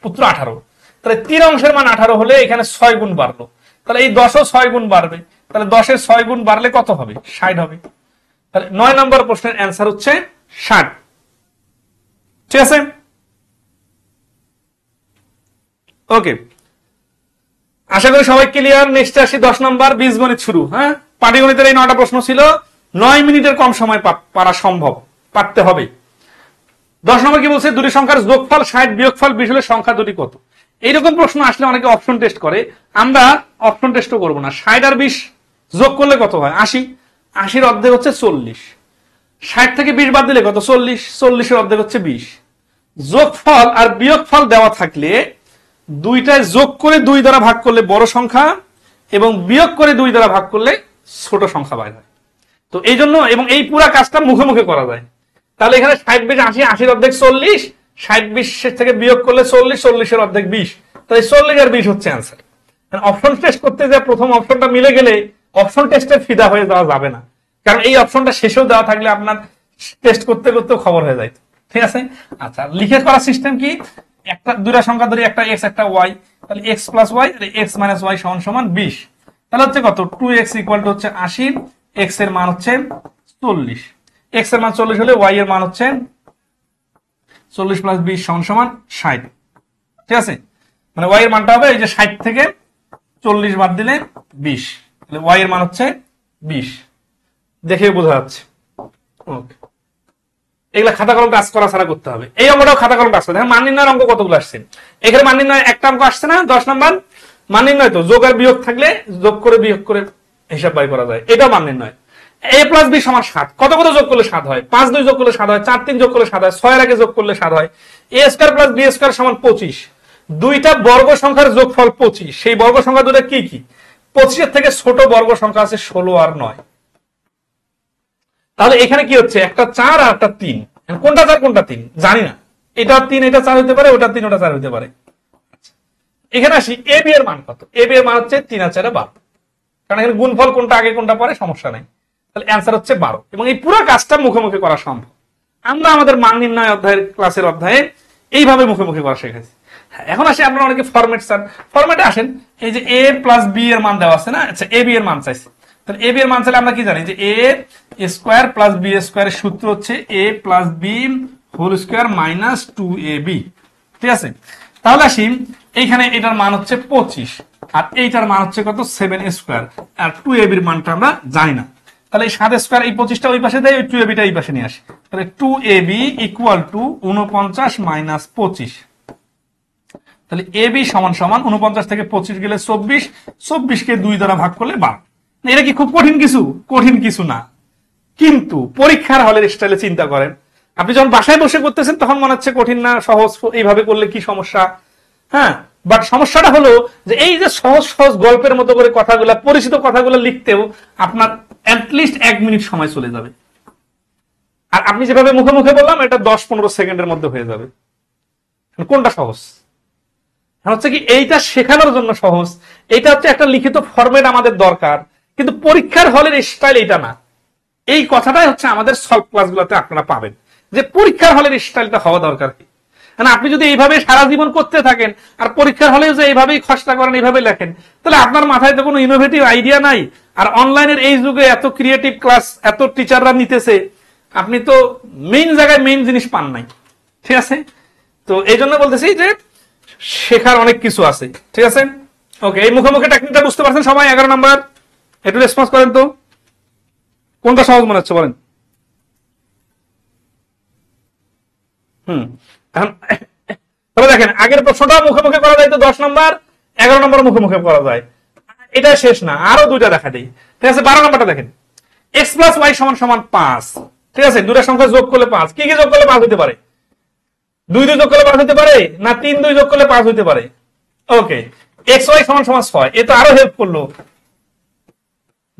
পুত্র 18, তাহলে 3 অংশের মান 18 হলে এখানে 6 গুণ বাড়লো, তাহলে এই 10ও 6 গুণ বাড়বে, তাহলে 10-এর 6 গুণ বাড়লে কত হবে? 60 হবে। তাহলে 9 নম্বর প্রশ্নের অ্যান্সার হচ্ছে 60। ঠিক আছে, ওকে, আশা করি সবাই ক্লিয়ার। নেক্সট আসি 10 নম্বর, বীজগণিত শুরু। হ্যাঁ, পাটিগণিতের এই 9টা প্রশ্ন ছিল, 9 মিনিটের কম সময় পারা সম্ভব, পারতে হবে। 10 নম্বর কি বলছে? দুটি সংখ্যার যোগফল 60 বিয়োগফল 20 হলে সংখ্যা দুটি কত? এইরকম প্রশ্ন আসলে অনেকে অপশন টেস্ট করে, আমরা অপশন টেস্টও করবো না। 60 আর 20 যোগ করলে কত হয়? 80। 80-এর অর্ধেক হচ্ছে 40। 60 থেকে 20 বাদ দিলে কত? 40। 40-এর অর্ধেক হচ্ছে 20। যোগফল আর বিয়োগফল দেওয়া থাকলে দুইটায় যোগ করে 2 দ্বারা ভাগ করলে বড় সংখ্যা, এবং বিয়োগ করে 2 দ্বারা ভাগ করলে ছোট সংখ্যা বাইর হয়। তো এই জন্য, এবং এই পুরো কাজটা মুখে মুখে করা যায়। তাহলে এখানে 60 20 80, 80-এর অর্ধেক 40, 60 20 থেকে বিয়োগ করলে 40, 40-এর অর্ধেক 20, তাহলে 40 আর 20 হচ্ছে অ্যান্সার। অপশন টেস্ট করতে যে প্রথম অপশনটা মিলে গেলে অপশন টেস্টে ফিদা হয়ে যাওয়া যাবে না, কারণ এই অপশনটা শেষেও দেওয়া থাকলে আপনার টেস্ট করতে করতে খবর হয়ে যায়। ঠিক আছে, আচ্ছা, লিখে করার সিস্টেম কি? একটা দুইটা সংখ্যা ধরি, একটা এক্স একটা ওয়াই, তাহলে এক্স প্লাস ওয়াই আর এক্স মাইনাস ওয়াই সমান সমান 20। তাহলে হচ্ছে কত? 2x ইকুয়াল টু হচ্ছে 80, এক্স এর মান হচ্ছে 40, এক্স এর মান 40 হলে ওয়াই এর মান হচ্ছে 40 প্লাস 20 সমান সমান 60। ঠিক আছে, মানে ওয়াই এর মানটা হবে এই যে 60 থেকে 40 বাদ দিলে 20, তাহলে ওয়াই এর মান হচ্ছে 20। দেখে বোঝা যাচ্ছে। ওকে, এগুলা খাতা কলম টাচ করা ছাড়া করতে হবে। এই অঙ্কটাও খাতা কলম টাচ করতে হবে। মান নির্ণয়ের অঙ্ক কতগুলো আসছে এখানে? মান নির্ণয় একটা অঙ্ক আসছে না 10 নম্বর? মান নির্ণয় তো যোগ আর বিয়োগ থাকলে যোগ করে বিয়োগ করে হিসাব বাই করা যায়, এটাও মান নির্ণয়। a প্লাস b সমান 7, কত কত যোগ করলে 7 হয়? 5 2 যোগ করলে 7 হয়, 4 3 যোগ করলে 7 হয়, 6 এর আগে যোগ করলে 7 হয়। a square plus b square সমান 25। দুইটা বর্গ সংখ্যার যোগফল 25, সেই বর্গ সংখ্যা দুটো কি কি? 25 এর থেকে ছোট বর্গ সংখ্যা আছে 16 আর 9। তাহলে এখানে কি হচ্ছে? একটা 4 আর একটা 3, কোনটা 4 কোনটা 3 জানি না, এটা 3 এটা 4 হতে পারে, ওটা 3 ওটা 4 হতে পারে। এখানে আসি, এ বি এর মান কত? এ বি এর মান হচ্ছে 3 আর 4 12, কারণ এখানে গুণফল কোনটা আগে কোনটা পরে সমস্যা নাই। তাহলে অ্যান্সার হচ্ছে 12, এবং এই পুরো কাজটা মুখে মুখে করা সম্ভব। আমরা আমাদের মান নির্ণয় অধ্যায়ের ক্লাসের অধ্যায়ে এইভাবে মুখে মুখে করা শিখেছি। এখন আসি, আপনারা অনেকে ফরম্যাট চান, ফরম্যাটে আসেন। এই যে a প্লাস বি এর মান দেওয়া আছে না, আচ্ছা এ বি এর মান চাইছে, তাহলে এ বি এর মান চাইলে আমরা কি জানি যে a স্কয়ার প্লাস বি স্কয়ারের সূত্র হচ্ছে a plus B whole square minus 2ab। ঠিক আছে, তাহলে আসি এইখানে এটার মান হচ্ছে 25, আর এইটার মান হচ্ছে কত? 7 স্কয়ার, আর 2ab এর মানটা আমরা জানি না। তাহলে এই 7 স্কয়ার এই 25টা ওই পাশে দেয়, ওই 2ab টা এই পাশে নিয়ে আসি। তাহলে 2ab ইকুয়াল টু 49 মাইনাস 25। তাহলে ab সমান সমান 49 থেকে 25 গেলে 24, 24 কে 2 দ্বারা ভাগ করলে 12। এটা কি খুব কঠিন কিছু? কঠিন কিছু না। কিন্তু পরীক্ষার হলের স্টাইলে চিন্তা করেন, আপনি যখন বাসায় বসে করতেছেন তখন মনে হচ্ছে কঠিন না, সহজ, এইভাবে করলে কি সমস্যা। হ্যাঁ, বাট সমস্যাটা হলো যে এই যে সহজ সহজ গল্পের মতো করে কথাগুলো, পরিচিত কথাগুলো লিখতেও আপনার অ্যাটলিস্ট 1 মিনিট সময় চলে যাবে। আর আপনি যেভাবে মুখে মুখে বললাম, এটা 10-15 সেকেন্ডের মধ্যে হয়ে যাবে। কোনটা সহজ? হচ্ছে কি এইটা শেখানোর জন্য সহজ, এইটা হচ্ছে একটা লিখিত ফরম্যাট আমাদের দরকার, কিন্তু পরীক্ষার হলের স্টাইল এটা না। এই কথাটাই হচ্ছে আমাদের সলভ ক্লাসগুলোতে আপনারা পাবেন, যে পরীক্ষার হলের স্টাইলটা হওয়া দরকার কি। আপনি যদি এইভাবে সারা জীবন করতে থাকেন আর পরীক্ষার হলে যে এইভাবেই খসড়া করেন, এইভাবে লেখেন, তাহলে আপনার মাথায় তো কোনো ইনোভেটিভ আইডিয়া নাই। আর অনলাইনের এই যুগে এত ক্রিয়েটিভ ক্লাস এত টিচাররা নিতেছে, আপনি তো মেইন জায়গায় মেইন জিনিস পান নাই। ঠিক আছে, তো এই জন্য বলতেছি যে শেখার অনেক কিছু আছে। ঠিক আছে, ওকে, এই মুখে মুখে টেকনিকটা বুঝতে পারছেন সবাই? 11 নাম্বার একটু রেসপন্স করেন তো, কোনটা সহজ মনে হচ্ছে বলেন। তবে দেখেন, আগের প্রশ্নটা মুখে মুখে করা যায় তো 10 নাম্বার, 11 নম্বর মুখে মুখে করা যায়। এটা শেষ না, আরো দুইটা দেখা দেই। ঠিক আছে, 12 নাম্বারটা দেখেন, x প্লাস ওয়াই সমান সমান 5। ঠিক আছে, দুটা সংখ্যা যোগ করলে 5, কি কি যোগ করলে 5 হতে পারে? 2 2 যোগ করলে 5 হতে পারে না, 3 2 যোগ করলে 5 হতে পারে। ওকে, x y সমান সমান 6, এ তো আরো হেল্প করলো।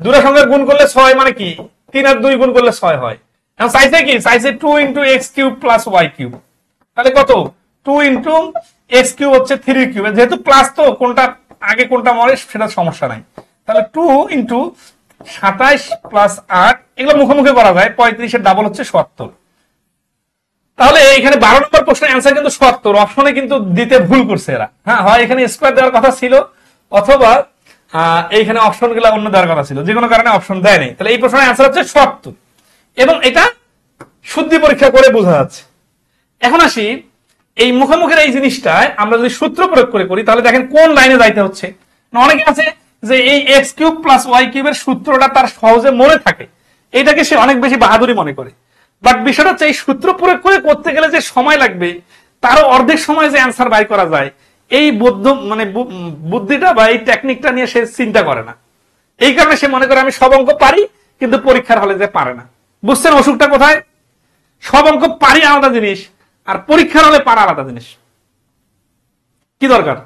দুটা সংখ্যা গুণ করলে 6 মানে কি, 3 আর 2 গুণ করলে 6 হয়। এখন চাইছে কি, চাইছে 2 into X cube plus Y cube. তাহলে কত? 2 ইন্টু এক্স কিউব হচ্ছে 3 কিউব, যেহেতু প্লাস তো কোনটা আগে কোনটা মরে সেটা সমস্যা নাই। তাহলে 2 ইন্টু 27 প্লাস 8, এগুলো মুখোমুখি করা যায়, 35 এর ডাবল হচ্ছে 70। তাহলে এখানে 12 নম্বর প্রশ্নের অ্যান্সার কিন্তু 70, অপশনে কিন্তু দিতে ভুল করছে এরা। হ্যাঁ, হয় এখানে স্কয়ার দেওয়ার কথা ছিল, অথবা এইখানে অপশন গুলো অন্য দেওয়ার কথা ছিল, যে কোনো কারণে অপশন দেয় নাই। তাহলে এই প্রশ্নের অ্যান্সার হচ্ছে 70, এবং এটা শুদ্ধি পরীক্ষা করে বোঝা যাচ্ছে। এখন আসি, এই মুখোমুখির এই জিনিসটায় আমরা যদি সূত্র প্রয়োগ করে করি, তাহলে দেখেন কোন লাইনে যাইতে হচ্ছে। অনেকে আছে যে এই এক্স কিউব প্লাস ওয়াই কিউবের সূত্রটা তার সহজে মনে থাকে, এটাকে সে অনেক বেশি বাহাদুরি মনে করে। বাট বিষয়টা হচ্ছে এই সূত্র প্রয়োগ করে করতে গেলে যে সময় লাগবে, তারও অর্ধেক সময় যে অ্যান্সার বাই করা যায়, এই বুদ্ধিটা বা এই টেকনিকটা নিয়ে সে চিন্তা করে না। এই কারণে সে মনে করে আমি সব অঙ্ক পারি, কিন্তু পরীক্ষার হলে যে পারে না। বুঝছেন অসুখটা কোথায়? সব অঙ্ক পারি আলাদা জিনিস, আর পরীক্ষার হলে পারা আলাদা জিনিস। কি দরকার?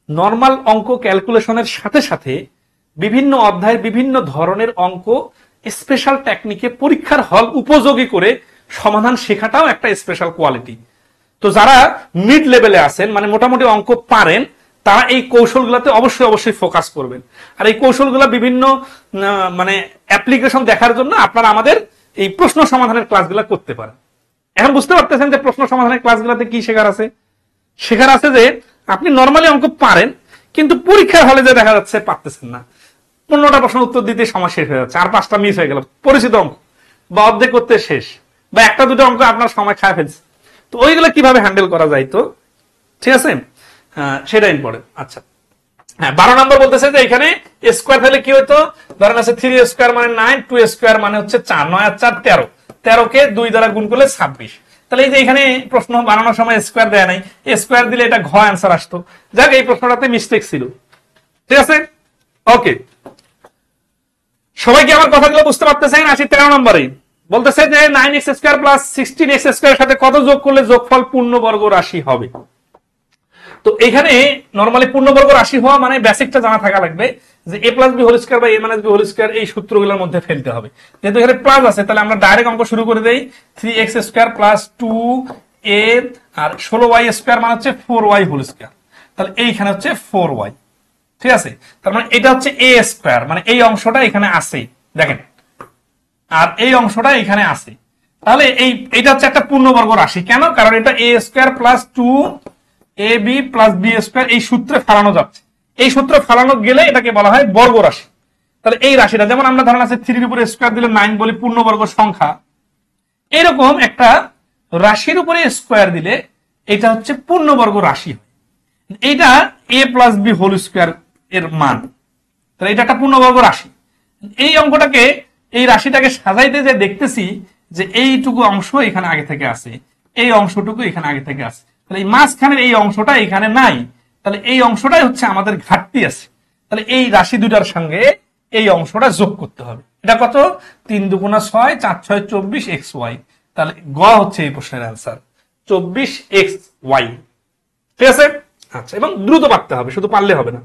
নর্মাল অঙ্ক ক্যালকুলেশনের সাথে সাথে বিভিন্ন অধ্যায়ের বিভিন্ন ধরনের অঙ্ক স্পেশাল টেকনিকে পরীক্ষার হল উপযোগী করে সমাধান শেখাটাও একটা স্পেশাল কোয়ালিটি। তো যারা মিড লেভেলে আছেন, মানে মোটামুটি অঙ্ক পারেন, তারা এই কৌশলগুলোতে অবশ্যই অবশ্যই ফোকাস করবেন। আর এই কৌশলগুলো বিভিন্ন মানে অ্যাপ্লিকেশন দেখার জন্য আপনারা আমাদের এই প্রশ্ন সমাধানের ক্লাসগুলো করতে পারেন। এখন বুঝতে পারতেছেন যে প্রশ্ন সমাধানের ক্লাসগুলোতে কি শেখার আছে? শেখার আছে যে আপনি নর্মালি অঙ্ক পারেন, কিন্তু পরীক্ষার হলে যে দেখা যাচ্ছে পারতেছেন না। 15টা প্রশ্ন উত্তর দিতে সময় শেষ হয়ে যাচ্ছে, আর 5টা মিস হয়ে গেল, পরিচিত অঙ্ক বা অর্ধেক করতে শেষ, বা একটা দুটো অঙ্ক আপনার সময় খায় ফেলছে। তো ওইগুলো কিভাবে হ্যান্ডেল করা যায়, তো ঠিক আছে, সেটা ইম্পর্টেন্ট। আচ্ছা, হ্যাঁ, 12 নম্বর বলতেছে যে এখানে স্কোয়ার থাকলে কি হতো, ধরেন আছে 3 স্কোয়ার মানে 9, 2 স্কোয়ার মানে হচ্ছে 4, 9 আর 4 13, 13 কে 2 দ্বারা গুণ করলে 26। তাহলে এই যে এখানে প্রশ্ন বানানোর সময় স্কোয়ার দেয়া নাই, স্কোয়ার দিলে এটা ঘ অ্যান্সার আসতো। যাক, এই প্রশ্নটাতে মিস্টেক ছিল। ঠিক আছে, ওকে, সবাই কি আমার কথাগুলো বুঝতে পারতেছেন? আসি 13 নম্বরে, বলতেছে যে 9x স্কোয়ার প্লাস 16x স্কোয়ারের সাথে কত যোগ করলে যোগফল পূর্ণবর্গ রাশি হবে। তো এখানে নরমালি পূর্ণবর্গ রাশি হওয়া মানে বেসিকটা জানা থাকা লাগবে, যে a plus B whole square বা a minus B whole square, এই সূত্রগুলোর মধ্যে ফেলতে হবে। যেহেতু এখানে প্লাস আছে, তাহলে আমরা ডাইরেক্ট অঙ্ক শুরু করে দেই। 3x স্কয়ার প্লাস 2a আর 16y স্কয়ার মানে হচ্ছে 4y হোল স্কয়ার। তাহলে এইখানে হচ্ছে 4y। ঠিক আছে, তার মানে এটা হচ্ছে a স্কয়ার, মানে এই অংশটা এখানে আছে দেখেন, আর এই অংশটা এখানে আছে। তাহলে এইটা হচ্ছে একটা পূর্ণবর্গ রাশি। কেন? কারণ এটা a square plus 2ab plus b square এই সূত্রে ফেলানো যাচ্ছে। এই সূত্রে ফেলানো গেলে এটাকে বলা হয় বর্গ রাশি। তাহলে এই রাশিটা, যেমন আমরা ধরেন আছে 3 এর উপরে স্কয়ার দিলে 9 বলি পূর্ণবর্গ সংখ্যা, এরকম একটা রাশির উপরে স্কয়ার দিলে এটা হচ্ছে পূর্ণবর্গ রাশি। এইটা a plus b whole square এর মান, তাহলে এটা একটা পূর্ণবর্গ রাশি। এই অঙ্কটাকে এই রাশিটাকে সাজাইতে যে দেখতেছি যে এইটুকু অংশ এখানে আগে থেকে আছে, এই অংশটুকু এখানে আগে থেকে আছে, তাহলে এই মাঝখানের এই অংশটা এখানে নাই, তাহলে এই অংশটাই হচ্ছে আমাদের ঘাটতি আছে। তাহলে এই রাশি দুটার সঙ্গে এই অংশটা যোগ করতে হবে। এটা কত? 3 দুগুণা 6, 4 6 24 xy। তাহলে গ হচ্ছে এই প্রশ্নের অ্যান্সার 24xy। ঠিক আছে? আচ্ছা, এবং দ্রুত পারতে হবে, শুধু পারলে হবে না।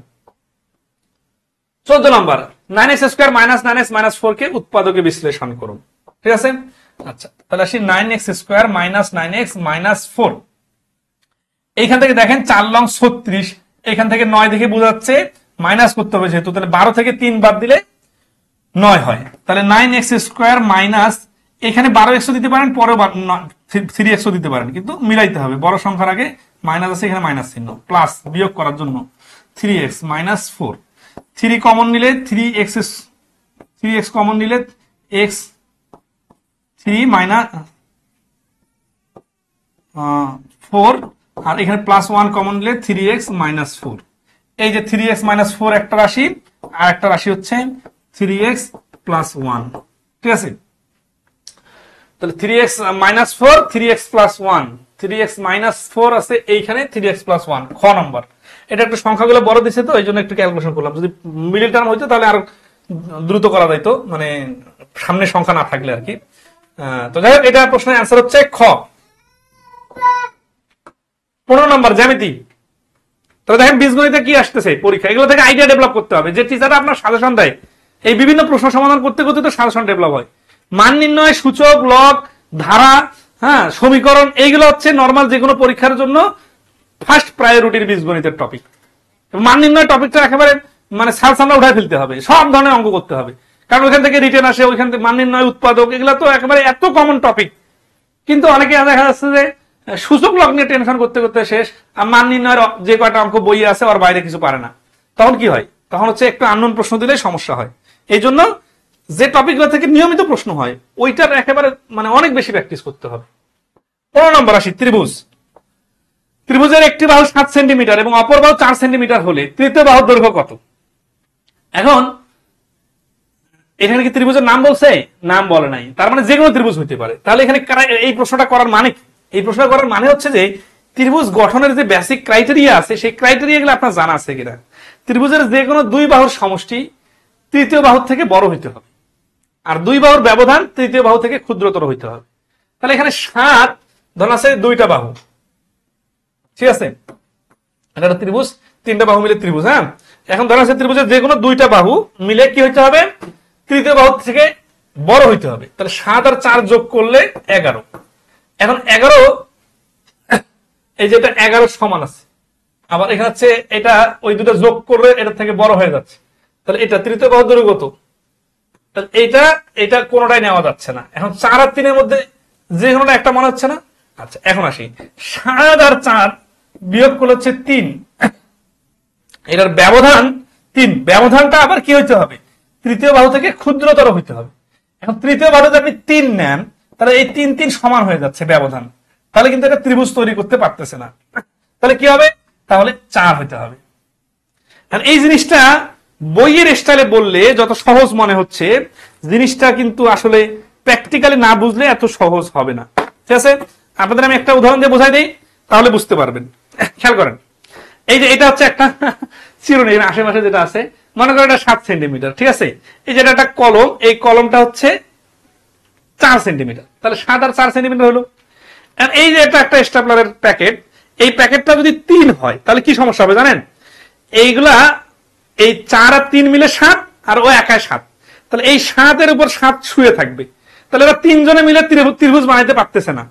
14 নম্বর, 9x² - 9x - 4 কে উৎপাদকে বিশ্লেষণ করুন। ঠিক আছে? আচ্ছা, তাহলে আসি 9x² - 9x - 4। এইখান থেকে দেখেন 4 লং 36, এখান থেকে 9 দেখে বোঝাচ্ছে মাইনাস করতে হবে যেহেতু, তাহলে 12 থেকে 3 বাদ দিলে 9 হয়। তাহলে 9x² মাইনাস, এখানে 12x দিতে পারেন, পরেও 3x দিতে পারেন, কিন্তু মিলাইতে হবে, বড় সংখ্যার আগে মাইনাস আছে, এখানে মাইনাস চিহ্ন, প্লাস বিয়োগ করার জন্য 3x - 4। 3 কমন নিলে 3x কমন নিলে x 3 মাইনাস 4, আর এখানে +1 কমন নিলে 3x - 4। এই যে 3x - 4 একটা রাশি, আর একটা রাশি হচ্ছে 3x + 1। ঠিক আছে? তাহলে 3x - 4, 3x + 1, 3x - 4 আছে এইখানে, 3x + 1 খ নম্বর। এটা একটু সংখ্যাগুলো বড় দিছে তো এই জন্য একটু ক্যালকুলেশন করলাম, যদি মিডল টার্ম হইতো তাহলে আর দ্রুত করা যাইতো, মানে সামনে সংখ্যা না থাকলে আর কি। তো যাই হোক, এটা প্রশ্নের অ্যান্সার হচ্ছে খ। 15 নম্বর, জ্যামিতি। তাহলে দেখেন বীজগণিতে কি আসতেছে পরীক্ষা, এগুলো থেকে আইডিয়া ডেভেলপ করতে হবে। যে টিচাররা আপনার সাজেশন দেয়, এই বিভিন্ন প্রশ্ন সমাধান করতে করতে তো সাজেশন ডেভেলপ হয়। মান নির্ণয়, সূচক, লগ, ধারা, সমীকরণ, এইগুলো হচ্ছে নর্মাল যে কোনো পরীক্ষার জন্য ফার্স্ট প্রায়োরিটির বীজগণিতের টপিক। মান নির্ণয় টপিকটা একেবারে মানে সালসামরা উঠায় ফেলতে হবে, সব ধরনের অঙ্ক করতে হবে, কারণ ওইখান থেকে রিটেন আসে, ওইখান থেকে মান নির্ণয়, উৎপাদক, এগুলো তো একেবারে এত কমন টপিক। কিন্তু অনেকে দেখা যাচ্ছে যে সূচক লগ নিয়ে টেনশন করতে করতে শেষ, আর মান নির্ণয়ের যে কয়টা অঙ্ক বই আছে ওর বাইরে কিছু পারে না। তখন কি হয়? তখন হচ্ছে একটু আননোন প্রশ্ন দিলেই সমস্যা হয়। এই জন্য যে টপিকগুলো থেকে নিয়মিত প্রশ্ন হয় ওইটার একেবারে মানে অনেক বেশি প্র্যাকটিস করতে হবে। 15 নম্বর আসি, ত্রিভুজ। ত্রিভুজের একটি বাহু 7 সেন্টিমিটার এবং অপর বাহু 4 সেন্টিমিটার হলে তৃতীয় বাহুর দৈর্ঘ্য কত? এখন এখানে কি ত্রিভুজের নাম বলছে? নাম বলে নাই, তার মানে যে কোনো ত্রিভুজ হইতে পারে। তাহলে এখানে এই প্রশ্নটা করার মানে কি? এই প্রশ্নটা করার মানে হচ্ছে যে ত্রিভুজ গঠনের যে বেসিক ক্রাইটেরিয়া আছে সেই ক্রাইটেরিয়া গুলো আপনার জানা আছে কিনা। ত্রিভুজের যে কোনো দুই বাহুর সমষ্টি তৃতীয় বাহুর থেকে বড় হইতে হবে, আর দুই বাহুর ব্যবধান তৃতীয় বাহু থেকে ক্ষুদ্রতর হইতে হবে। তাহলে এখানে 7 ধরুন আছে দুইটা বাহু, ঠিক আছে, এটা ত্রিভুজ, 3টা বাহু মিলে ত্রিভুজ। হ্যাঁ, এখন ধরা আছে ত্রিভুজের যে কোনো দুইটা বাহু মিলে কি হইতে হবে? তৃতীয় বাহু থেকে বড় হইতে হবে। তাহলে 7 আর 4 যোগ করলে 11। এখন 11, এই যে এটা 11 সমান আছে, আবার এখানে হচ্ছে এটা ওই দুটো যোগ করলে এটা থেকে বড় হয়ে যাচ্ছে। তাহলে এটা তৃতীয় বাহুর দৈর্ঘ্য কত? তাহলে এটা কোনোটাই নেওয়া যাচ্ছে না। এখন 4 আর 3 এর মধ্যে যে কোনোটা একটা মনে হচ্ছে না। আচ্ছা, এখন আসি 7 আর 4 বিয়োগ করলে হচ্ছে 3, এটার ব্যবধান 3। ব্যবধানটা আবার কি হইতে হবে? তৃতীয় বাহু থেকে ক্ষুদ্রতর হইতে হবে। এখন তৃতীয় বাহু যদি আপনি 3 নেন, তাহলে এই 3 3 সমান হয়ে যাচ্ছে ব্যবধান, তাহলে কিন্তু এটা ত্রিভুজ তৈরি করতে পারতেছে না। তাহলে কি হবে? তাহলে 4 হইতে হবে। এই জিনিসটা বইয়ের স্টাইলে বললে যত সহজ মনে হচ্ছে, জিনিসটা কিন্তু আসলে প্র্যাকটিক্যালি না বুঝলে এত সহজ হবে না। ঠিক আছে, আপনাদের আমি একটা উদাহরণ দিয়ে বোঝাই দিই, তাহলে বুঝতে পারবেন। খেয়াল করেন, এই যে এটা হচ্ছে একটা চিরুনি, আশেপাশে যেটা আছে, মনে করেন এটা 7 সেন্টিমিটার, ঠিক আছে। এই যে একটা কলম, এই কলমটা হচ্ছে 4 সেন্টিমিটার, তাহলে 7 আর 4 সেন্টিমিটার হলো। এই যে এটা একটা স্টেপলারের প্যাকেট, এই প্যাকেটটা যদি 3 হয় তাহলে কি সমস্যা হবে জানেন? এইগুলা এই 4 আর 3 মিলে 7, আর ও একাই 7, তাহলে এই 7 এর উপর 7 শুয়ে থাকবে। তাহলে এরা 3 জনে মিলে ত্রিভুজ বানাইতে পারতেছে না।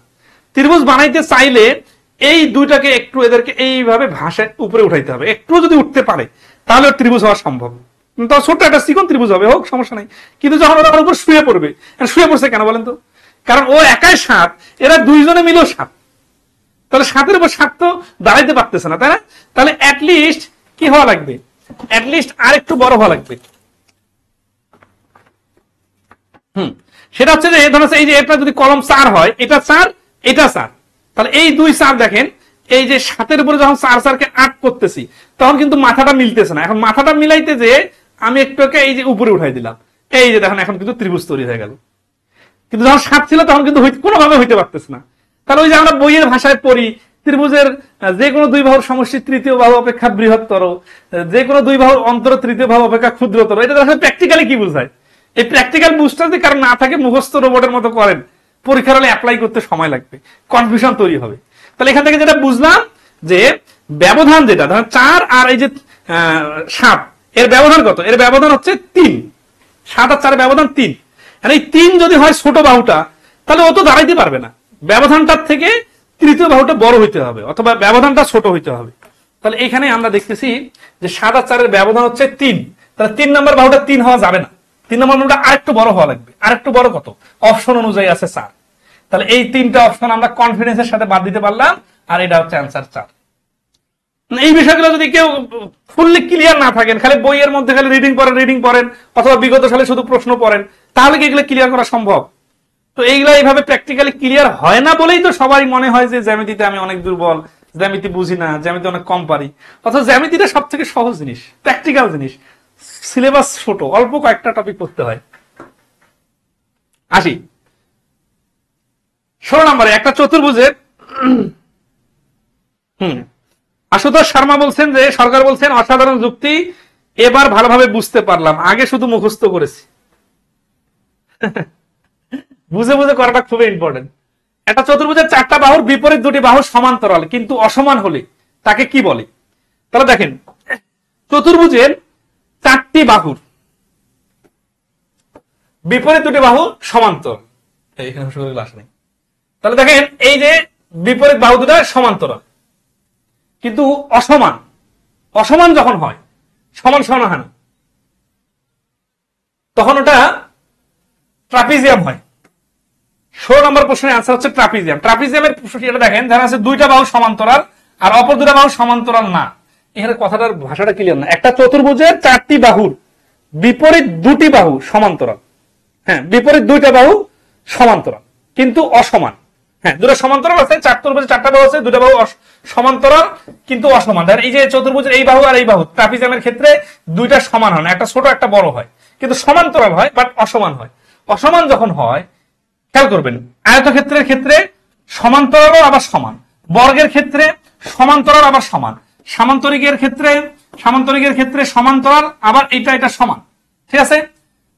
ত্রিভুজ বানাইতে চাইলে এই দুইটাকে একটু এদেরকে এইভাবে ভাষায় উপরে উঠাইতে হবে। একটু যদি উঠতে পারে তাহলে ত্রিভুজ হওয়া সম্ভব। তো ছোট্ট একটা চিকন ত্রিভুজ হবে, হোক সমস্যা নাই। কিন্তু যখন ওরা উপর শুয়ে পড়বে, শুয়ে পড়ছে কেন বলেন তো? কারণ ও একাই 7, এরা 2 জনে মিলেও 7, তাহলে 7 এর উপর 7 তো দাঁড়াইতে পারতেছে না, তাই না? তাহলে অ্যাটলিস্ট কি হওয়া লাগবে? অ্যাটলিস্ট আর একটু বড় হওয়া লাগবে। সেটা হচ্ছে যে ধরুন এই যে এটা যদি কলম 4 হয়, এটা 4, এটা 4, তাহলে এই 2 4 দেখেন, এই যে 7 এর উপরে যখন 4 4 কে 8 করতেছি তখন কিন্তু মাথাটা মিলতেছে না। এখন মাথাটা মিলাইতে যে আমি একটুকে এই যে উপরে উঠাই দিলাম, এই যে দেখেন এখন কিন্তু ত্রিভুজ তৈরি হয়ে গেল, কিন্তু যখন 7 ছিল তখন কিন্তু কোনোভাবে হইতে পারতেছে না। তাহলে ওই যে আমরা বইয়ের ভাষায় পড়ি ত্রিভুজের যে কোনো দুই বাহুর সমষ্টি তৃতীয় বাহু অপেক্ষা বৃহত্তর, যে কোনো দুই বাহুর অন্তর তৃতীয় বাহু অপেক্ষা ক্ষুদ্রতর, এটা আসলে প্র্যাকটিক্যালি কি বোঝায়? এই প্র্যাকটিক্যাল বুঝটা যদি কারণ না থাকে, মুখস্থ রোবটের মতো করেন, পরীক্ষার হলে অ্যাপ্লাই করতে সময় লাগবে, কনফিউশন তৈরি হবে। তাহলে এখান থেকে যেটা বুঝলাম যে ব্যবধান যেটা ধরেন 4 আর এই যে 7 এর ব্যবধান কত? এর ব্যবধান হচ্ছে 3। 7 আর 4 ব্যবধান 3। এই 3 যদি হয় ছোট বাহুটা, তাহলে ও তো দাঁড়াইতে পারবে না, ব্যবধানটার থেকে তৃতীয় বাহুটা বড় হইতে হবে অথবা ব্যবধানটা ছোট হইতে হবে। তাহলে এখানে আমরা দেখতেছি যে 7 আর 4 এর ব্যবধান হচ্ছে 3, তাহলে 3 নম্বর বাহুটা 3 হওয়া যাবে না, 3 নম্বর বাহুটা আরেকটু বড় হওয়া লাগবে। আরেকটু বড় কত? অপশন অনুযায়ী আছে 4। তাহলে এই 3টা অপশন আমরা কনফিডেন্সের সাথে বাদ দিতে পারলাম, আর এটা হচ্ছে অ্যান্সার 4। এই বিষয়গুলো যদি কেউ ফুললি ক্লিয়ার না থাকেন, খালি বইয়ের মধ্যে খালি রিডিং পড়েন অথবা বিগত সালে শুধু প্রশ্ন পড়েন, তাহলে কি এগুলো ক্লিয়ার করা সম্ভব? তো এইগুলা এইভাবে প্র্যাকটিক্যালি ক্লিয়ার হয় না বলেই তো সবাই মনে হয় যে জ্যামিতিতে আমি অনেক দুর্বল, জ্যামিতি বুঝি না, জ্যামিতি অনেক কম পারি। অথচ জ্যামিতিটা সব থেকে সহজ জিনিস, প্র্যাকটিক্যাল জিনিস, সিলেবাস ছোট, অল্প কয়েকটা টপিক পড়তে হয়। আসি 16 নম্বরে, একটা চতুর্ভুজের আশুতোষ শর্মা বলছেন যে সরকার বলছেন অসাধারণ যুক্তি, এবার ভালোভাবে বুঝতে পারলাম, আগে শুধু মুখস্থ করেছি। বুঝে বুঝে করাটা খুবই ইম্পর্টেন্ট। একটা চতুর্ভুজের 4টা বাহুর বিপরীত 2টি বাহু সমান্তরাল কিন্তু অসমান হলে তাকে কি বলে? তাহলে দেখেন, চতুর্ভুজের 4টি বাহুর বিপরীত 2টি বাহু সমান্তরাল, এইখানে ক্লাস নেই। তাহলে দেখেন এই যে বিপরীত বাহু দুটা সমান্তরাল কিন্তু অসমান, অসমান যখন হয়, সমান সমান হয় না, তখন ওটা ট্রাপিজিয়াম হয়। 16 নম্বর প্রশ্নের আনসার হচ্ছে ট্রাপিজিয়াম। ট্রাপিজিয়ামের এটা দেখেন, যারা আছে 2টা বাহু সমান্তরাল আর অপর 2টা বাহু সমান্তরাল না। এখানে কথাটার ভাষাটা ক্লিয়ার না। একটা চতুর্ভুজের 4টি বাহুর বিপরীত 2টি বাহু সমান্তরাল, হ্যাঁ বিপরীত 2টা বাহু সমান্তরাল কিন্তু অসমান। হ্যাঁ, 2টা সমান্তরাল আছে, চতুর্ভুজের 4টা বাহু আছে, 2টা বাহু সমান্তরাল কিন্তু অসমান। এই যে চতুর্ভুজের এই বাহু আর এই বাহু, ট্রাপিজিয়ামের ক্ষেত্রে 2টা সমান হয় না, একটা ছোট একটা বড় হয়, কিন্তু সমান্তরাল হয় বাট অসমান হয়। অসমান যখন হয়, খেয়াল করবেন, আয়তক্ষেত্রের ক্ষেত্রে সমান্তরাল আবার সমান, বর্গের ক্ষেত্রে সমান্তরাল আবার সমান, সামান্তরিকের ক্ষেত্রে সমান্তরাল আবার এটা সমান, ঠিক আছে?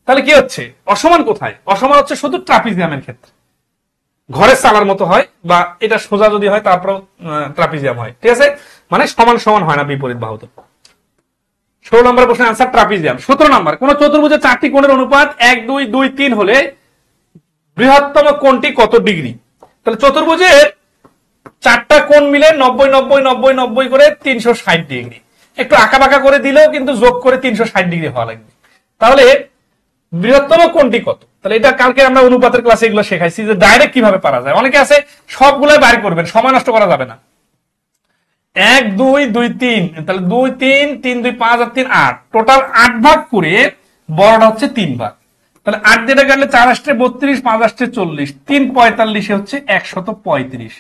তাহলে কি হচ্ছে, অসমান কোথায়? অসমান হচ্ছে শুধু ট্রাপিজিয়ামের ক্ষেত্রে, ঘরের চালার মতো হয় বা এটা সোজা যদি হয় তারপর ট্রাপিজিয়াম হয়, ঠিক আছে? মানে সমান সমান হয় না বিপরীত বাহু। 16 নম্বর প্রশ্নের আনসার ট্রাপিজিয়াম। 17 নম্বর, কোন চতুর্ভুজের 4টি কোণের অনুপাত 1 2 2 3 হলে বৃহত্তম কোণটি কত ডিগ্রি? তাহলে চতুর্ভুজের 4টা কোণ মিলে 90 90 90 90 করে 360 ডিগ্রি। একটু আঁকা বাঁকা করে দিলেও কিন্তু যোগ করে 360 ডিগ্রি হওয়া লাগবে। তাহলে বৃহত্তম কোণটি কত? তাহলে এটা কালকে আমরা অনুপাতের ক্লাসে এগুলো শেখাইছি যে ডাইরেক্ট কিভাবে পারা যায়। অনেকে আছে সবগুলাই বাইর করবেন, সময় নষ্ট করা যাবে না। 1 2 2 3, তাহলে 2 3 3 2 5 আর 3 8, টোটাল 8 ভাগ করে বড়টা হচ্ছে 3 ভাগ। তাহলে 8 দিয়ে কাটলে 4 আসছে 32, 5 আসছে 40, 3 45 হচ্ছে 135।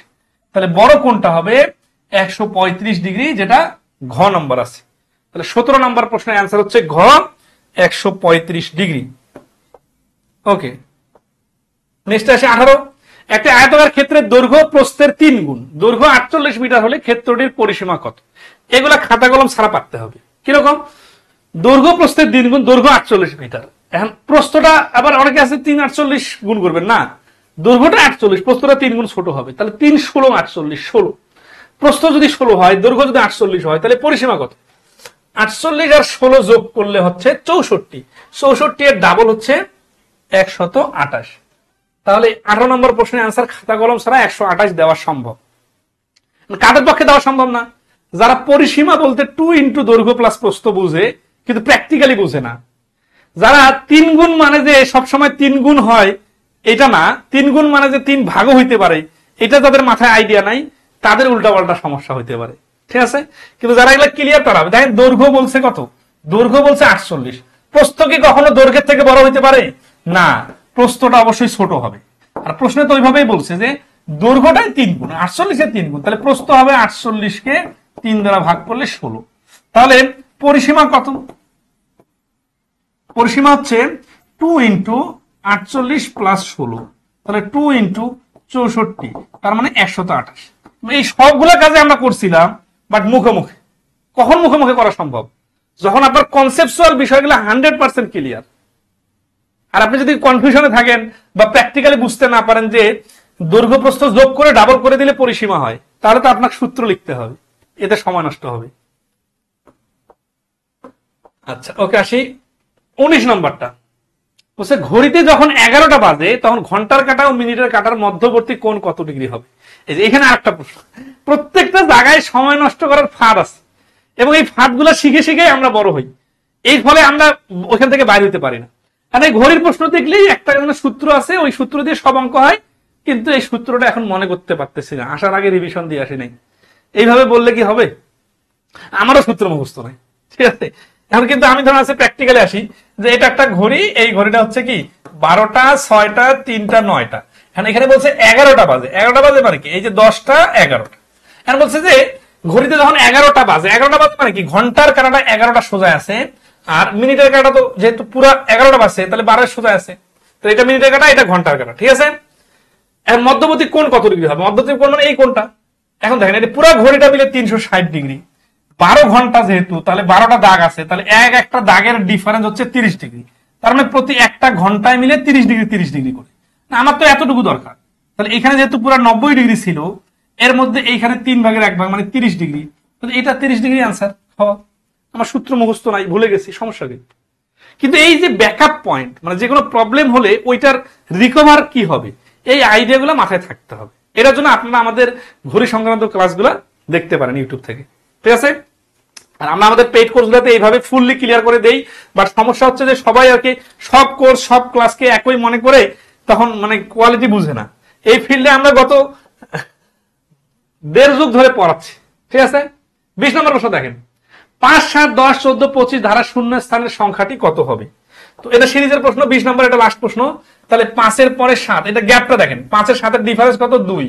তাহলে বড় কোণটা হবে 135 ডিগ্রি, যেটা ঘ নম্বর আছে। তাহলে 17 নম্বর প্রশ্নের অ্যান্সার হচ্ছে ঘ, 135 ডিগ্রি। ওকে, নেক্সট আসে 18। একটা আয়তকার ক্ষেত্রের দৈর্ঘ্য প্রস্থের 3 গুণ, দৈর্ঘ্য 48 মিটার হলে ক্ষেত্রটির পরিসীমা কত? এগুলা খাতা কলম ছাড়া পারতে হবে। কিরকম? দৈর্ঘ্য প্রস্থের 3 গুণ, দৈর্ঘ্য 48 মিটার। এখন প্রস্থটা আবার অনেকে আছে 3 48 গুণ করবেন না, দৈর্ঘ্যটা 48, প্রস্থটা 3 গুণ ছোট হবে। তাহলে 3 16 48, 16। প্রস্থ যদি 16 হয়, দৈর্ঘ্য যদি 48 হয়, তাহলে পরিসীমা কত? 48 আর 16 যোগ করলে হচ্ছে 64। 64 এর ডাবল হচ্ছে 128। তাহলে 18 নম্বর প্রশ্নের আনসার খাতা কলম ছাড়া 128 দেওয়া সম্ভব। কাদের পক্ষে দেওয়া সম্ভব না? যারা পরিসীমা বলতে 2 ইন্টু দৈর্ঘ্য প্লাস প্রস্থ বুঝে কিন্তু প্র্যাকটিক্যালি বুঝে না, যারা 3 গুণ মানে যে সবসময় 3 গুণ হয় এটা না, 3 গুণ মানে যে 3 ভাগও হইতে পারে এটা যাদের মাথায় আইডিয়া নাই, তাদের উল্টাপাল্টা সমস্যা হইতে পারে, ঠিক আছে? কিন্তু যারা এগুলো ক্লিয়ার তারা দেখেন, দৈর্ঘ্য বলছে কত? দৈর্ঘ্য বলছে 48। প্রস্থ কি কখনো দৈর্ঘ্যের থেকে বড় হইতে পারে? না, প্রস্থটা অবশ্যই ছোট হবে। আর প্রশ্নে তো ওইভাবেই বলছে যে দৈর্ঘ্যটাই 3 গুণ, 48 এর 3 গুণ, তাহলে প্রস্থ হবে 48 কে 3 দ্বারা ভাগ করলে 16। তাহলে পরিসীমা কত? পরিসীমা হচ্ছে 2 × 48 + 16, তাহলে 2 × 64, তার মানে 128। এই সবগুলো কাজে আমরা করছিলাম, বাট মুখোমুখি। কখন মুখোমুখি করা সম্ভব? যখন আপনার কনসেপচুয়াল বিষয়গুলো 100% ক্লিয়ার। আর আপনি যদি কনফিউশনে থাকেন বা প্র্যাকটিক্যালি বুঝতে না পারেন যে দৈর্ঘ্য প্রস্থ যোগ করে ডাবল করে দিলে পরিসীমা হয়, তাহলে তো আপনাকে সূত্র লিখতে হবে, এতে সময় নষ্ট হবে। আচ্ছা, ওকে, আসি 19 নম্বরটা। বলছে ঘড়িতে যখন 11টা বাজে তখন ঘন্টার কাঁটা ও মিনিটের কাঁটার মধ্যবর্তী কোণ কত ডিগ্রি হবে? এই যে এখানে আরেকটা প্রশ্ন। প্রত্যেকটা জায়গায় সময় নষ্ট করার ফাঁদ আছে, এবং এই ফাঁদগুলো শিখে শিখে আমরা বড় হই। এই ফলে আমরা ওখান থেকে বাইরে হতে পারি না। কারণ এই ঘড়ির প্রশ্ন দেখলেই একটা সূত্র আছে, ওই সূত্র দিয়ে সব অঙ্ক হয়, কিন্তু এই সূত্রটা এখন মনে করতে পারতেছি না, আসার আগে রিভিশন দিয়ে আসি নাই। এইভাবে বললে কি হবে? আমারও সূত্র মুখস্থ নাই, ঠিক আছে। এখন কিন্তু আমি ধরুন আছে প্র্যাকটিক্যালি আসি, যে এটা একটা ঘড়ি, এই ঘড়িটা হচ্ছে কি 12টা, 6টা, 3টা, 9টা। এখানে বলছে 11টা বাজে। 11টা বাজে মানে কি? এই যে 10টা, 11টা। এখন বলছে যে ঘড়িতে যখন 11টা বাজে, 11টা বাজে মানে কি? ঘন্টার কাঁটাটা 11টা সোজা আছে, আর মিনিটের কাঁটা তো যেহেতু পুরো 11টা বাজছে, তাহলে 12 সোজা আছে। তো এটা মিনিটের কাঁটা, এটা ঘন্টার কাঁটা, ঠিক আছে। এর মধ্যবর্তী কোণ কত ডিগ্রি হবে? মধ্যবর্তী কোণ মানে এই কোণটা। এখন দেখেন এটা পুরো ঘড়িটা মিলে 360 ডিগ্রি। 12 ঘন্টা যেহেতু, তাহলে 12টা দাগ আছে, তাহলে একটা দাগের ডিফারেন্স হচ্ছে 30 ডিগ্রি। তার মানে প্রতি একটা ঘন্টায় মিলে 30 ডিগ্রি 30 ডিগ্রি করে। আমার তো এতটুকু দরকার। তাহলে এখানে যেহেতু পুরো 90 ডিগ্রি ছিল, এর মধ্যে এইখানে 3/1 মানে 30 ডিগ্রি। এটা 30 ডিগ্রি আনসার। আমার সূত্র মুখস্থ নাই, ভুলে গেছি, সমস্যা কি? কিন্তু এই যে ব্যাকআপ পয়েন্ট, মানে যে কোনো প্রবলেম হলে ওইটার রিকভার কি হবে, এই আইডিয়াগুলো মাথায় থাকতে হবে। এটার জন্য আপনারা আমাদের ঘড়ি সংক্রান্ত ক্লাসগুলো দেখতে পারেন ইউটিউব থেকে, ঠিক আছে। আর আমরা আমাদের পেইড কোর্সগুলোতে এইভাবে ফুললি ক্লিয়ার করে দেই। বাট সমস্যা হচ্ছে যে সবাই আর কি সব কোর্স সব ক্লাসকে একই মনে করে, তখন মানে কোয়ালিটি বুঝে না। এই ফিল্ডে আমরা গত 1.5 যুগ ধরে পড়াচ্ছি, ঠিক আছে। 20 নম্বর প্রশ্ন দেখেন, 5, 7, 10, 14, 25 ধারা শূন্য স্থানের সংখ্যাটি কত হবে? তো এটা সিরিজের প্রশ্ন, 20 নম্বর, এটা লাস্ট প্রশ্ন। তাহলে 5-এর পরে 7, এটা গ্যাপটা দেখেন। 5 আর 7-এর ডিফারেন্স কত? 2।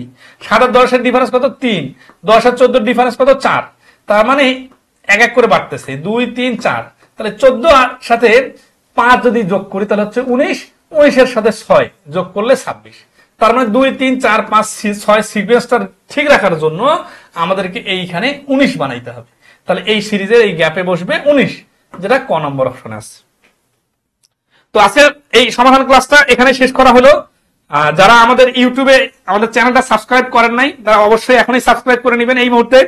7 আর 10-এর ডিফারেন্স কত? 3। 10 আর 14-এর ডিফারেন্স কত? 4। তার মানে এক এক করে বাড়তেছে, 2, 3, 4। তাহলে 14 আর সাথে 5 যদি যোগ করি তাহলে হচ্ছে 19। 19-এর সাথে 6 যোগ করলে 26। তার মানে 2, 3, 4, 5, 6 সিকোয়েন্সটা ঠিক রাখার জন্য আমাদেরকে এইখানে 19 বানাইতে হবে। তাহলে এই সিরিজের এই গ্যাপে বসবে 19, যেটা ক নম্বর অপশনে আছে। তো আজকে এই সমাধান ক্লাসটা এখানে শেষ করা হলো। যারা আমাদের ইউটিউবে আমাদের চ্যানেলটা সাবস্ক্রাইব করেন নাই, তারা অবশ্যই এখনই সাবস্ক্রাইব করে নেবেন এই মুহূর্তে।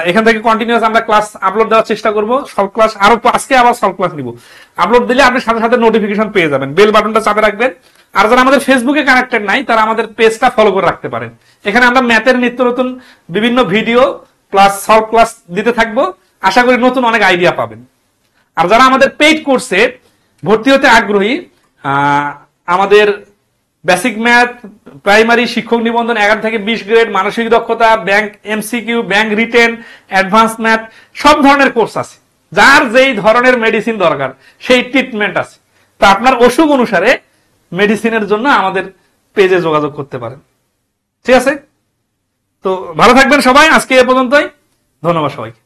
এখান থেকে কন্টিনিউয়াস আমরা ক্লাস আপলোড দেওয়ার চেষ্টা করব। সলভ ক্লাস আরো আজকে আবার সলভ ক্লাস নিব। আপলোড দিলে আপনি সাথে সাথে নোটিফিকেশন পেয়ে যাবেন। বেল বাটনটা চাপে রাখবেন। আর যারা আমাদের ফেসবুকে কানেক্টেড নাই, তারা আমাদের পেজটা ফলো করে রাখতে পারেন। এখানে আমরা ম্যাথের নিত্য নতুন বিভিন্ন ভিডিও প্লাস সলভ ক্লাস দিতে থাকবো। আশা করি নতুন অনেক আইডিয়া পাবেন। আর যারা আমাদের পেইড কোর্সে ভর্তি হতে আগ্রহী, আমাদের বেসিক ম্যাথ, প্রাইমারি শিক্ষক নিবন্ধন 11 থেকে 20 গ্রেড, মানসিক দক্ষতা, bank MCQ, bank written, advance math, সব ধরনের কোর্স আছে। যার যেই ধরনের মেডিসিন দরকার সেই ট্রিটমেন্ট আছে। তো আপনার অসুখ অনুসারে মেডিসিনের জন্য আমাদের পেজে যোগাযোগ করতে পারেন, ঠিক আছে। তো ভালো থাকবেন সবাই। আজকে এ পর্যন্তই। ধন্যবাদ সবাইকে।